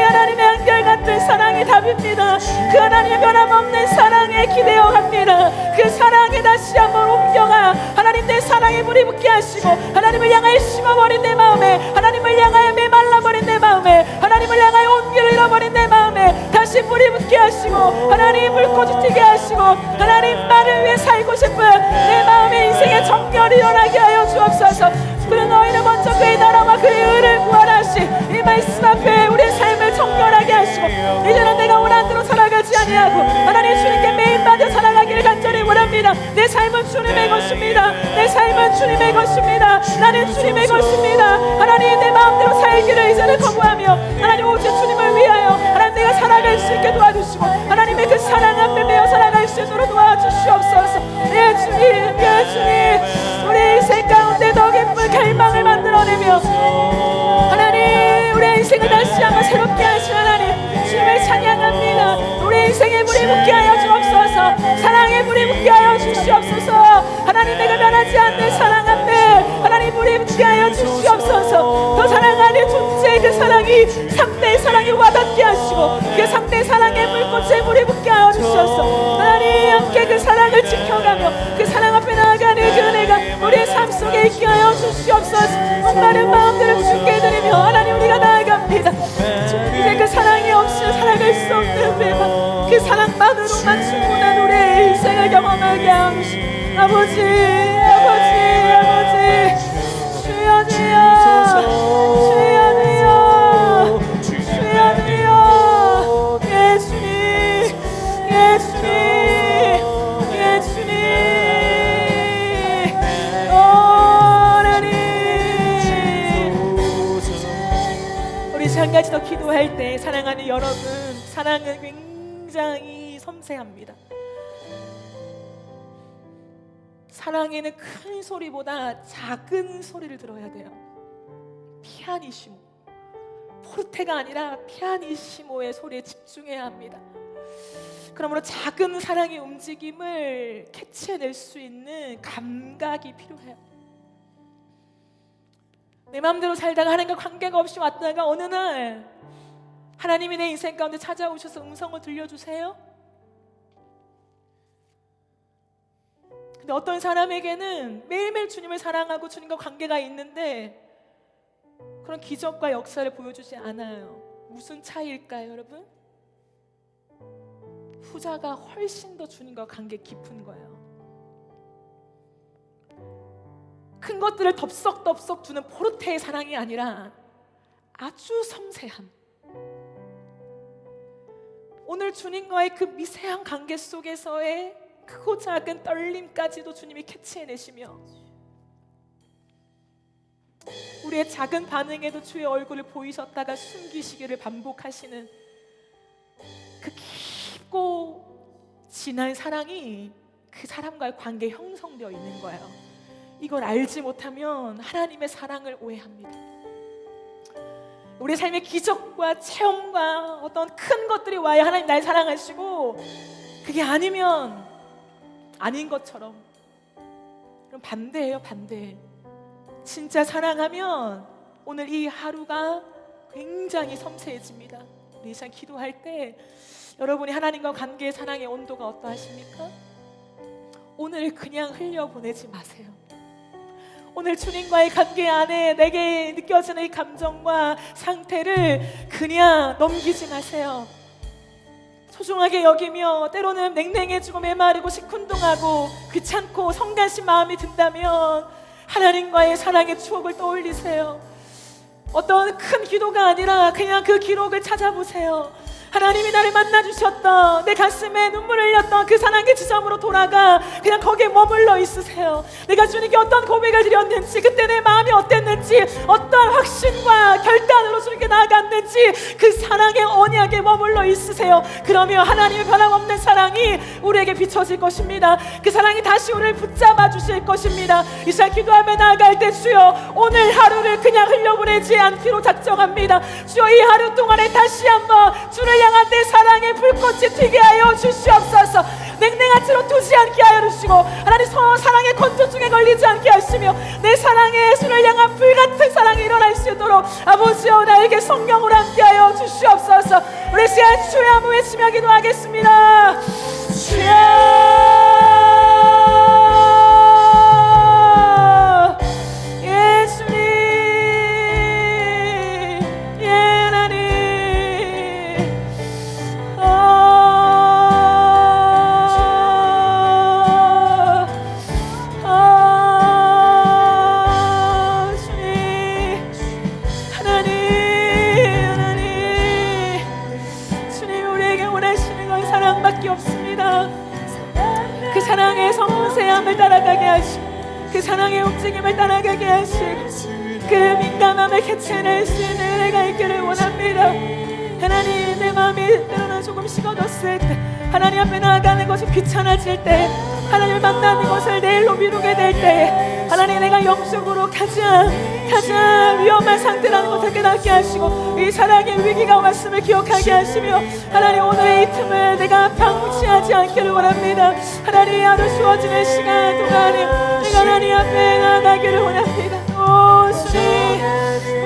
하나님의 한결같은 사랑이 답입니다. 그 하나님의 변함없는 사랑에 기대어 갑니다. 그 사랑에 다시 한번 옮겨가 하나님 내 사랑에 물이 붓게 하시고 하나님을 향하여 심어버린 내 마음에 하나님을 향하여 메말라버린 내 마음에 하나님을 향하여 온기를 잃어버린 내 마음에 다시 물이 붓게 하시고 하나님 불꽃이 튀게 하시고 하나님만을 위해 살고 싶은 내 마음의 인생의 정결이 일어나게 하여 주옵소서. 그는 너희는 먼저 그의 나라와 그의 의를 구하라시 이 말씀 앞에 우리의 삶을 정결하게 하시고 이제는 내가 원하는 대로 살아가지 아니하고 하나님 주님께 매일마다 살아가기를 간절히 원합니다. 내 삶은 주님의 것입니다. 내 삶은 주님의 것입니다. 나는 주님의 것입니다. 하나님 내 마음대로 살기를 이제는 거부하며 하나님 오직 주님을 위하여 하나님 내가 살아갈 수 있게 도와주시고 하나님의 그 사랑 앞에 매어 살아갈 수 있도록 도와주시옵소서. 예 주님, 예 주님, 우리 인생 가운데 더 기쁜 갈망을 만들어내며 하나님 우리 인생을 다시 한번 새롭게 하신 하나님 주님을 찬양합니다. 우리 인생에 물이 붓게 하여 주옵소서. 사랑에 물이 붓게 하여 주시옵소서. 하나님 내가 변하지 않는 사랑 앞에 하나님 물이 붓게 하여 주시옵소서. 더 사랑하는 존재의 그 사랑이 상대의 사랑이 와닿게 하시고 그 상대의 사랑의 물꽃에 물이 붓게 하여 주셔서 하나님 함께 그 사랑을 지켜가며 그 사랑 앞에 나아가는 그 은혜가 우리의 삶 속에 있게 하여 주시옵소서. 목마른 마음들을 주께 드리며 하나님 우리가 나아갑니다. 이제 그 사랑이 없이는 살아갈 수 없는 우리가 그 사랑만으로만 충분한 우리의 인생을 경험하게 하옵소서. 아버지 주여 예 주님 하나님 우리 한 가지 더 기도할 때 사랑하는 여러분, 사랑은 굉장히 섬세합니다. 사랑에는 큰 소리보다 작은 소리를 들어야 돼요. 피아니시모, 포르테가 아니라 피아니시모의 소리에 집중해야 합니다. 그러므로 작은 사랑의 움직임을 캐치해낼 수 있는 감각이 필요해요. 내 마음대로 살다가 하나님과 관계가 없이 왔다가 어느 날 하나님이 내 인생 가운데 찾아오셔서 음성을 들려주세요. 근데 어떤 사람에게는 매일매일 주님을 사랑하고 주님과 관계가 있는데 그런 기적과 역사를 보여주지 않아요. 무슨 차이일까요, 여러분? 후자가 훨씬 더 주님과 관계 깊은 거예요. 큰 것들을 덥석덥석 주는 포르테의 사랑이 아니라 아주 섬세한, 오늘 주님과의 그 미세한 관계 속에서의 크고 작은 떨림까지도 주님이 캐치해내시며 우리의 작은 반응에도 주의 얼굴을 보이셨다가 숨기시기를 반복하시는 그 깊고 진한 사랑이 그 사람과의 관계에 형성되어 있는 거예요. 이걸 알지 못하면 하나님의 사랑을 오해합니다. 우리 삶의 기적과 체험과 어떤 큰 것들이 와야 하나님 날 사랑하시고, 그게 아니면 아닌 것처럼, 그럼 반대예요. 반대. 진짜 사랑하면 오늘 이 하루가 굉장히 섬세해집니다. 우리 이 시간 기도할 때 여러분이 하나님과 관계의 사랑의 온도가 어떠하십니까? 오늘 그냥 흘려보내지 마세요. 오늘 주님과의 관계 안에 내게 느껴지는 이 감정과 상태를 그냥 넘기지 마세요. 소중하게 여기며 때로는 냉랭해지고 메마르고 시큰둥하고 귀찮고 성가신 마음이 든다면 하나님과의 사랑의 추억을 떠올리세요. 어떤 큰 기도가 아니라 그냥 그 기록을 찾아보세요. 하나님이 나를 만나주셨던, 내 가슴에 눈물을 흘렸던 그 사랑의 지점으로 돌아가 그냥 거기에 머물러 있으세요. 내가 주님께 어떤 고백을 드렸는지, 그때 내 마음이 어땠는지, 어떤 확신과 결단으로 주님께 나아갔는지 그 사랑의 언약에 머물러 있으세요. 그러면 하나님의 변함없는 사랑이 우리에게 비춰질 것입니다. 그 사랑이 다시 우리를 붙잡아 주실 것입니다. 이 시간 기도하며 나아갈 때 주여, 오늘 하루를 그냥 흘려보내지 않기로 작정합니다. 주여, 이 하루 동안에 다시 한번 주를 향한 내 사랑의 불꽃이 튀게 하여 주시옵소서. 냉랭한 채로 두지 않게 하여 주시고, 하나님 사랑의 건조증에 걸리지 않게 하시며 내 사랑의 주를 향한 불같은 사랑이 일어날 수 있도록 아버지여 나에게 성령으로 함께 하여 주시옵소서. 우리 시간 주의 한번 외치며 기도하겠습니다. 주여, 그 사랑의 섬세함을 따라가게 하시고, 그 사랑의 움직임을 따라가게 하시고, 그 민감함을 캐치해낼 수 있는 은혜가 있기를 원합니다. 하나님, 내 마음이 때로는 조금 식어졌을 때, 하나님 앞에 나아가는 것이 귀찮아질 때, 하나님을 만나는 것을 내일로 미루게 될 때, 하나님 내가 영적으로 가장 위험한 상태라는 것을 깨닫게 하시고 이 사랑의 위기가 왔음을 기억하게 하시며, 하나님 오늘의 이 틈을 내가 방치하지 않기를 원합니다. 하나님 하루 주어지는 시간 동안에 내가 하나님 앞에 나아가기를 원합니다. 오 주님,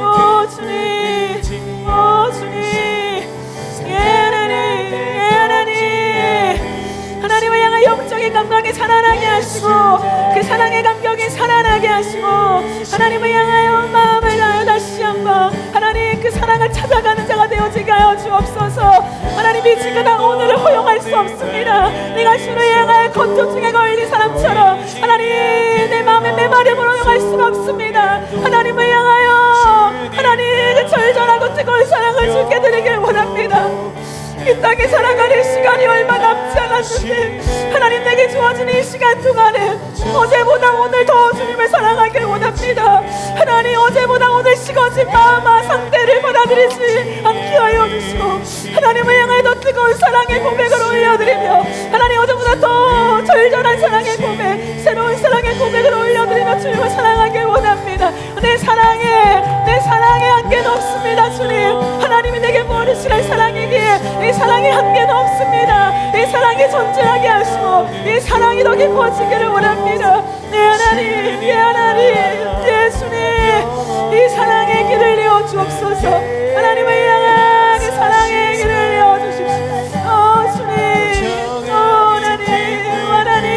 오 주님, 오 주님, 예 하나님, 예 하나님, 하나님을 향한 영적인 감각이 살아나게 하시고 그 사랑의 감격이 살아나게 하시고, 하나님을 향하여 마음을 다하여 다시 한번 하나님 그 사랑을 찾아가는 자가 되어지게 하여 주옵소서. 하나님 이 지금은 오늘을 허용할 수 없습니다. 내가 주를 향하여 건조증에 걸린 사람처럼 하나님 내 마음에 메마름을 허용할 수가 없습니다. 하나님을 향하여 하나님 그 절절하고 뜨거운 사랑을 주께 드리길 원합니다. 이 땅에 살아가는 시간이 얼마 남지 않았는데 하나님 내게 주어진 이 시간 동안에 어제보다 오늘 더 주님을 사랑하길 원합니다. 하나님 어제보다 오늘 식어진 마음과 상태를 받아들이지 않게 하여 주시고, 하나님을 향해 더 뜨거운 사랑의 고백을 올려드리며, 하나님 어제보다 더 절절한 사랑의 고백, 새로운 사랑의 고백을 올려드리며 주님을 사랑하길 원합니다. 내 사랑에 한계는 없습니다. 주님, 하나님이 내게 부어주시는 사랑이기에 이 사랑에 한계는 없습니다. 이 사랑이 존재하게 하시고 이 사랑이 더 깊어지기를 원합니다. 네 하나님, 예 하나님, 예 주님, 이 사랑의 길을 이어 주옵소서. 하나님을 향한 그 사랑의 길을 이어 주십시오. 주님, 하나님,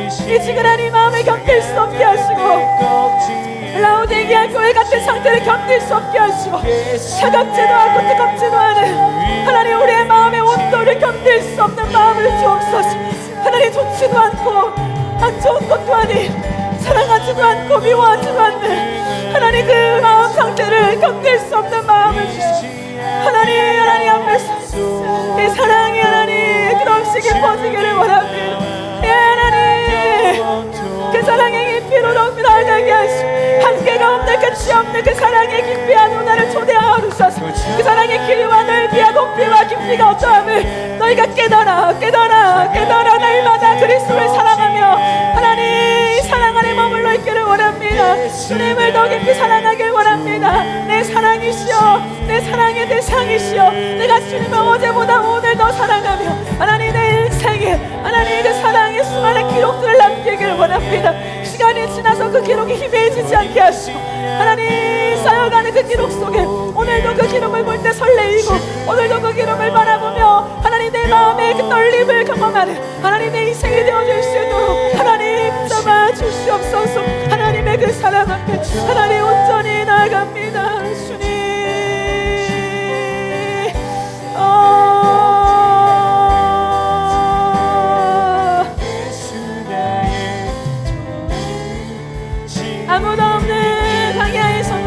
이 지근한 마음을 견딜 수 없게 하시고 라오디게아 교회 같은 상태를 견딜 수 없게 하시고, 차갑지도 않고 뜨겁지도 않은 하나님 우리의 마음의 온도를 견딜 수 없는 마음을 주옵소서. 하나님 좋지도 않고 안 좋은 것도 아닌, 사랑하지도 않고 미워하지도 않는 하나님 그 마음 상태를 견딜 수 없는 마음을 주시고, 하나님 앞에서 이 사랑이 하나님 끝없이 깊어지기를 원합니다. 예 하나님, 그 사랑의 깊이로 너무 나아가게 하시고 한계가 없는 끝이 없는 그 사랑의 깊이 안으로 나를 초대하여 주셔서 그 사랑의 길이와 넓이와 높이와 깊이가 어떠함을 너희가 깨달아 날마다 그리스도를 사랑하며 하나님 사랑 안에 머물러 있기를 원합니다. 주님을 더 깊이 사랑하길 원합니다. 내 사랑이시여, 내 사랑의 대상이시여, 내가 주님을 어제보다 오늘 더 사랑하며 하나님 내 인생에 하나님 그 사랑의 수많은 기록들을 남기길 원합니다. 시간이 지나서 그 기록이 희미해지지 않게 하시고 하나님 쌓여가는 그 기록 속에 오늘도 그 기록을 볼 때 설레이고 오늘도 그 기록을 바라보며 하나님 내 마음의 그 떨림을 경험하는 하나님 내 인생이 되어줄 수 있도록 하나님 잡아 주시옵소서. 하나님의 그 사랑 앞에 하나님 온전히 나아갑니다. 주님 아무도 없는 광야의 소금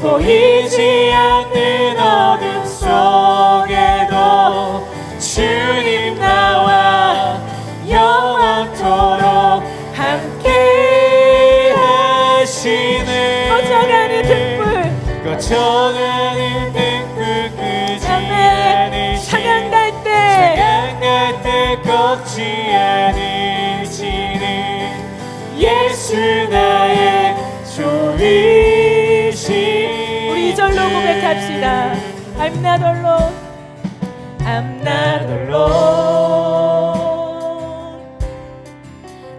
보이지 않는 어둠 속에도 주님 나와 영원토록 함께 하시네. 꺼져가는 등불, 꺼져가는 등불 끄지 아멘. 않으시네. 찬양 갈 때, 찬양 갈 때 꺾지 않으시는 예수 나의 조이신. 우리 이 절로 고백합시다. I'm not alone, I'm not alone,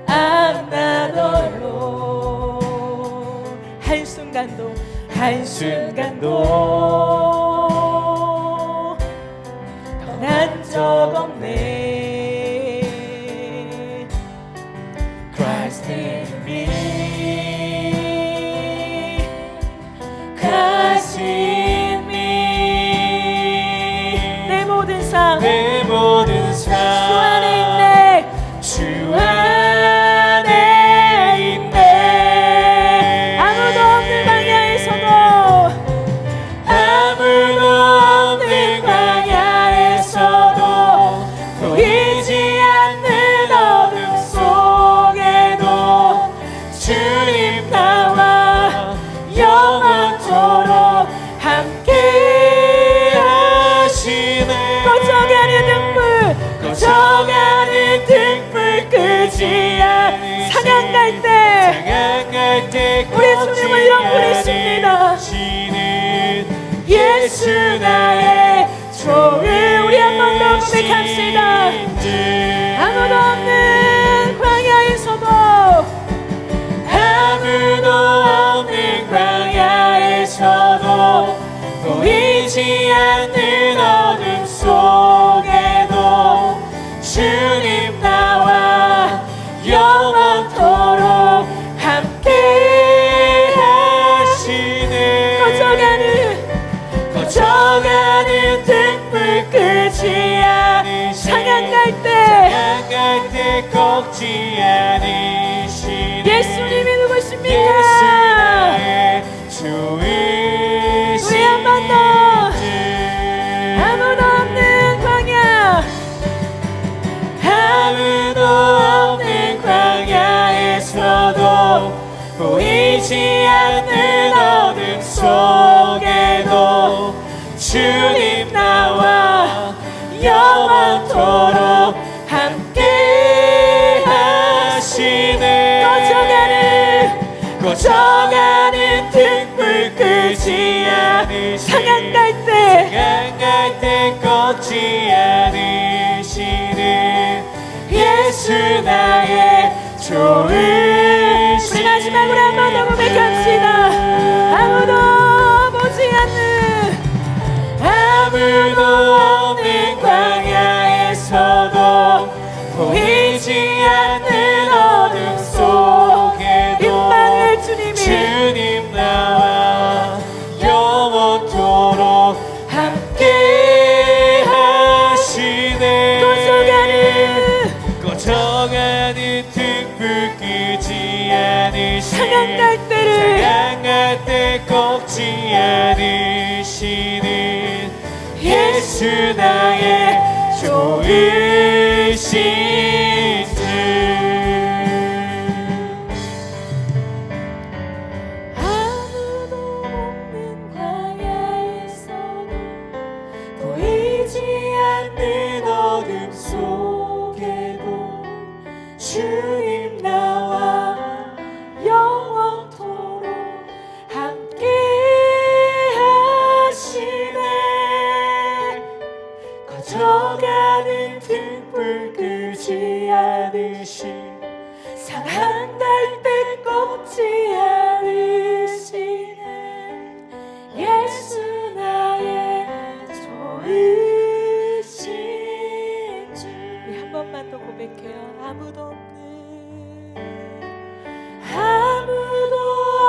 I'm not alone. 한순간도 떠난 적 없네. Christ in me, Christ in me. 내 모든 삶, 내 모든 주 삶 안에 있네. 주 안에 있네. 아무도 없는 방향에서도, 아무도 없는 광야에서도 보이지 않는 어둠 속에도 주님 나와 영원토록 함께 하시네. 꺼져가는 등불, 꺼져가는 등불 끄지 않으시네. 찬양 갈 때, 찬양 갈 때 우리 주님을 이런 부르십니다. 예수 나의 조의. 우리 한 번 더 고백합시다. 아무도 없는 광야에서도, 아무도 없는 광야에서도 보이지 않는 어둠 속에도 주님 나와 영원토록 함께 하시네. 꺼져가는 등불 끄지 않으시네. 찬양 갈 때, 찬양 갈 때 꺾지 않으시네. 예수님이 예수 누구십니까? 나의 조이신. 우리 한 번 더. 아무도 없는 광야, 아무도 없는 광야에서도 보이지 않는 어둠 속에도 주님 나와 영원토록 함께 하시네. 꺼져가는 등불 끄지 않으시네. 찬양 갈 때, 찬양 갈 때 꺾지 않으시는 예수 나의 조이신. 우리 마지막으로 한 번 더 고백합시다. 아무도 보지 않는, 아무도 없는 광야에서도 보이지 않는 어둠 속에도 임마누엘 주님이 주님 나와 영원토록 함께 하시네. 꺼져가는 등불 끄지 않으시네. 찬양 갈 때를, 찬양 갈 때 꺾지 않으시는 예수 나의 조이신 주. 아무도 없는 광야에서도 보이지 않는 어둠 속에도 주님 나와 영원토록 함께 하시네. 꺼져가는 등불 끄지 않으시, 상한 날 때 꺾지 않으시네. 예수 나의 조이신 주. 우리 한 번만 더 고백해요. 아무도 없는, 아무도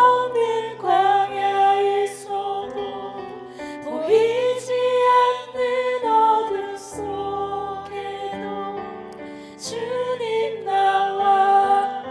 없는 광야에서도 보이지 않는 어둠 속에도 주님 나와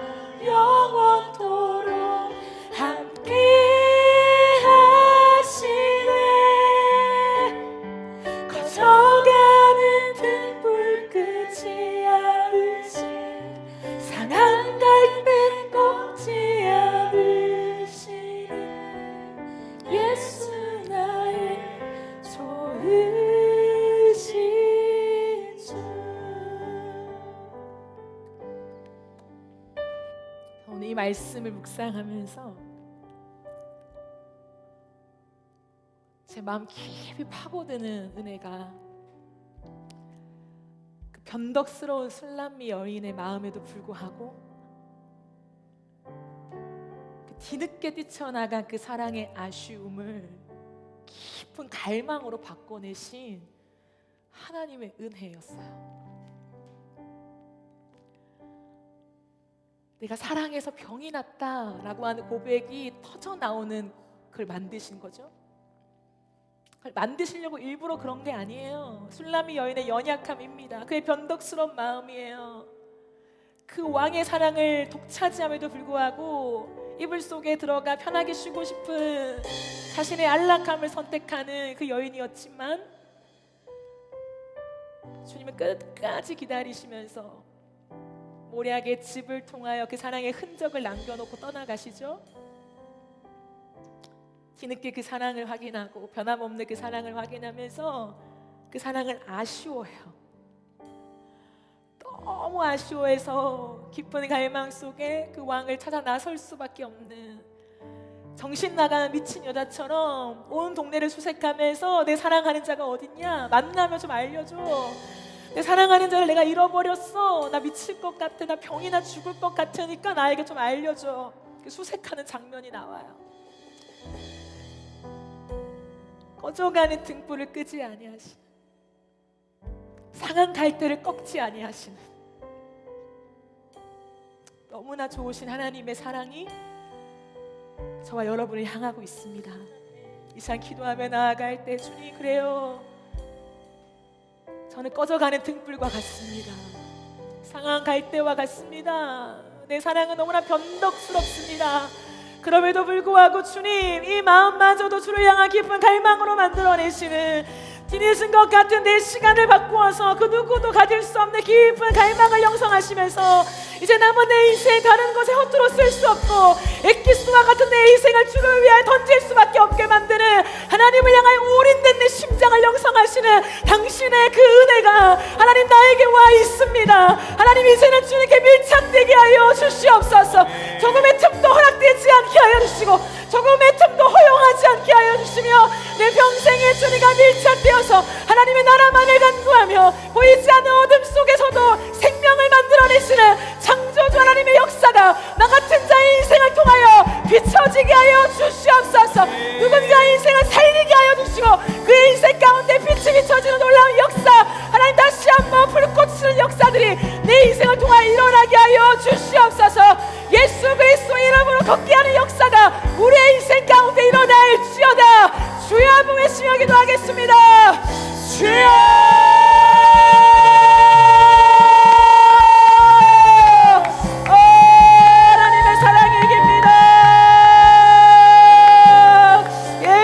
말씀을 묵상하면서 제 마음 깊이 파고드는 은혜가 그 변덕스러운 술람미 여인의 마음에도 불구하고 그 뒤늦게 뛰쳐나간 그 사랑의 아쉬움을 깊은 갈망으로 바꿔내신 하나님의 은혜였어요. 내가 사랑해서 병이 났다라고 하는 고백이 터져 나오는 그걸 만드신 거죠. 그걸 만드시려고 일부러 그런 게 아니에요. 술람미 여인의 연약함입니다. 그의 변덕스러운 마음이에요. 그 왕의 사랑을 독차지함에도 불구하고 이불 속에 들어가 편하게 쉬고 싶은 자신의 안락함을 선택하는 그 여인이었지만 주님은 끝까지 기다리시면서 모략의 집을 통하여 그 사랑의 흔적을 남겨놓고 떠나가시죠. 뒤늦게 그 사랑을 확인하고 변함없는 그 사랑을 확인하면서 그 사랑을 아쉬워해요. 너무 아쉬워해서 깊은 갈망 속에 그 왕을 찾아 나설 수밖에 없는 정신 나간 미친 여자처럼 온 동네를 수색하면서 내 사랑하는 자가 어딨냐? 만나면 좀 알려줘. 내 사랑하는 자를 내가 잃어버렸어. 나 미칠 것 같아. 나 병이나 죽을 것 같으니까 나에게 좀 알려줘. 수색하는 장면이 나와요. 꺼져가는 등불을 끄지 아니하시는, 상한 갈대를 꺾지 아니하시는 너무나 좋으신 하나님의 사랑이 저와 여러분을 향하고 있습니다. 이 시간 기도하며 나아갈 때 주님, 그래요, 저는 꺼져가는 등불과 같습니다. 상한 갈대와 같습니다. 내 사랑은 너무나 변덕스럽습니다. 그럼에도 불구하고 주님, 이 마음마저도 주를 향한 깊은 갈망으로 만들어내시는 뒤늦은 것 같은 내 시간을 바꾸어서 그 누구도 가질 수 없는 깊은 갈망을 형성하시면서 이제 남은 내 인생 다른 것에 허투루 쓸 수 없고 엑기스와 같은 내 인생을 주를 위하여 던질 수밖에 없게 만드는 하나님을 향하여 올인된 내 심장을 형성하시는 당신의 그 은혜가 하나님 나에게 와 있습니다. 하나님, 이제는 주님께 밀착되게 하여 주시옵소서. 조금의 틈도 허락되지 않게 하여 주시고 조금의 틈도 허용하지 않게 하여 주시며 내 평생에 주님과 밀착되어서 하나님의 나라만을 간구하며 보이지 않는 어둠 속에서도 생명을 만들어내시는 창조주 하나님의 역사가 나 같은 자의 인생을 통하여 비춰지게 하여 주시옵소서. 누군가의 인생을 살리게 하여 주시고 그의 인생 가운데 빛이 비춰지는 놀라운 역사, 하나님 다시 한번 불꽃치는 역사들이 내 인생을 통하여 일어나게 하여 주시옵소서. 예수 그리스도의 이름으로 걷게 하는 역사가 우리의 인생 가운데 일어날지어다. 주여 부르시며 기도하겠습니다. 주여, 하나님의 사랑이 이깁니다.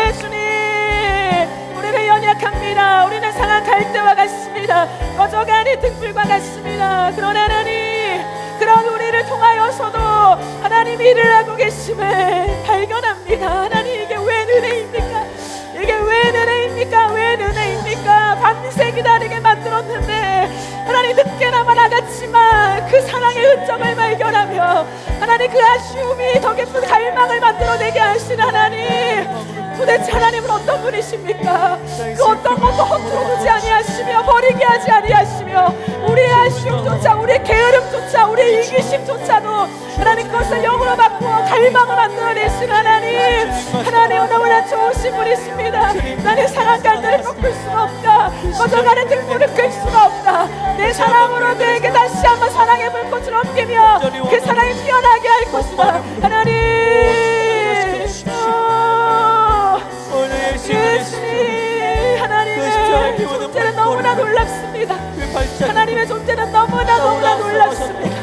예수님, 우리는 연약합니다. 우리는 상한 갈대와 같습니다. 꺼져가는 등불과 같습니다. 그러나 하나님, 그런 우리를 통하여서도 하나님이 일을 하고 계심을 발견합니다. 하나님, 이게 왜 은혜입니까? 이게 왜 은혜입니까? 왜 은혜입니까? 밤새 기다리게 만들었는데 하나님, 늦게나마 나갔지만 그 사랑의 흔적을 발견하며 하나님, 그 아쉬움이 더 깊은 갈망을 만들어내게 하신 하나님, 도대체 하나님은 어떤 분이십니까? 그 어떤 것도 허투루 두지 아니하시며 버리게 하지 아니하시며 우리의 아쉬움조차, 우리의 게으름조차, 우리의 이기심조차도 하나님 그것을 영으로 바꾸어 갈망을 만들어내신 하나님, 하나님은 너무나 좋으신 분이십니다. 나는 상한 갈대를 꺾을 수가 없다. 꺼져가는 등불을 끌 수가 없다. 내 사랑으로 그에게 다시 한번 사랑의 불꽃을 옮기며 그 사랑이 피어나게 할 것이다. 하나님, 예수님, 하나님의 존재는 너무나 놀랍습니다. 하나님의 존재는 너무나 놀랍습니다.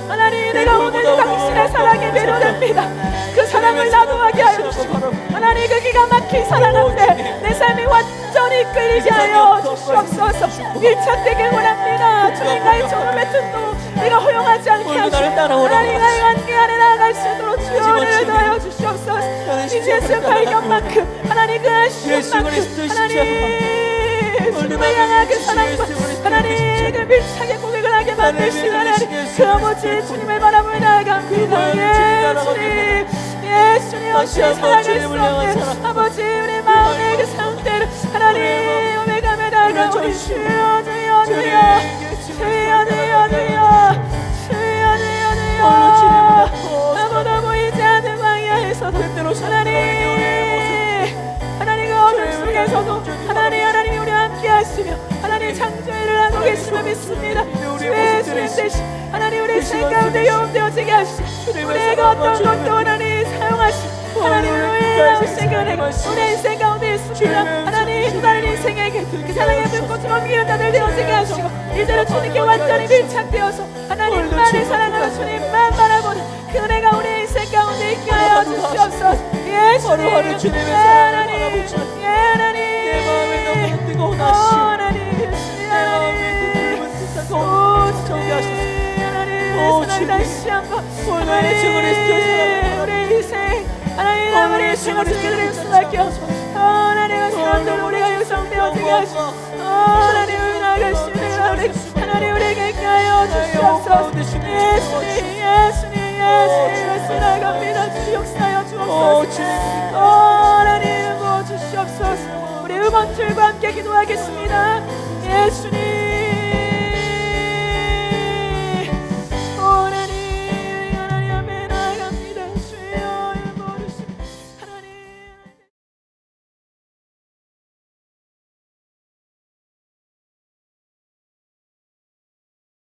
하나님, 내가 오늘도 당신의 사랑에 매료됩니다. 그 사랑을 나누게 하여 주시고 하나님, 그 기가 막힌 사랑 앞에 내 삶이 완전히 끌리게 하여 주시옵소서. 밀착되길 원합니다. 주님, 나의 조금의 틈도 내가 허용하지 않게 하시고 하나님, 나의 관계 안에 나아갈 수 있도록 주여를 더하여 주시옵소서. 이제의 발견만큼 하나님, 그 아쉬움만큼 하나님, 주님을 향한 그 사랑과 하나님, 그 밀착의 고백을 하게 만드신 하나님 그 아버지 주님을 바라보며 나아갑니다. 예수님 예수님 없이 살아갈 수 없는 아버지 우리 마음의 그 상태를 하나님 오메가며 나아가오니 주여 주여 주여 주여 주여 주여 주여 주여 주여 아무도 보이지 않는 광야에서도 하나님 그 어둠 속에서도 하나님이 우리와 함께 하시며 하나님 창조의 일을 하고 계심을 믿습니다. 주의 주님 대신 하나님 우리 인생 가운데 영되어지게 하시고 우리가 어떤 것도 하나님 사용하시고 하나님 우리의 인생 가운데 있습니다. 하나님 다른 인생에게 그 사랑의 불꽃을 옮기는 자들 되어지게 하시고 이제는 주님께 완전히 밀착되어서 하나님만을 사랑하는 주님만 바라보는 그 은혜가 우리 인생 가운데 있게 하여 주시옵소서. 예수님 하나님 하나님 내 마음에 너무 뜨거운 하심 하나님 내 마음에 뜨거운 듯한 오 정리 하소서. 하나님 사랑을 다시 한번 오늘의 주님을 사랑하라. 우리 인생 하나님 우리 인생을 드릴 수밖에 없어. 하나님의 사람들 우리가 육성되어지게 하시고 하나님을 나가시는 하나님 우리에게 하여 주시옵소서. 예수님 예수 나갑니다. 주 역사여 주옵소서. 하나님 부어 주시옵소서. 우리 음원줄과 함께 기도하겠습니다. 예수님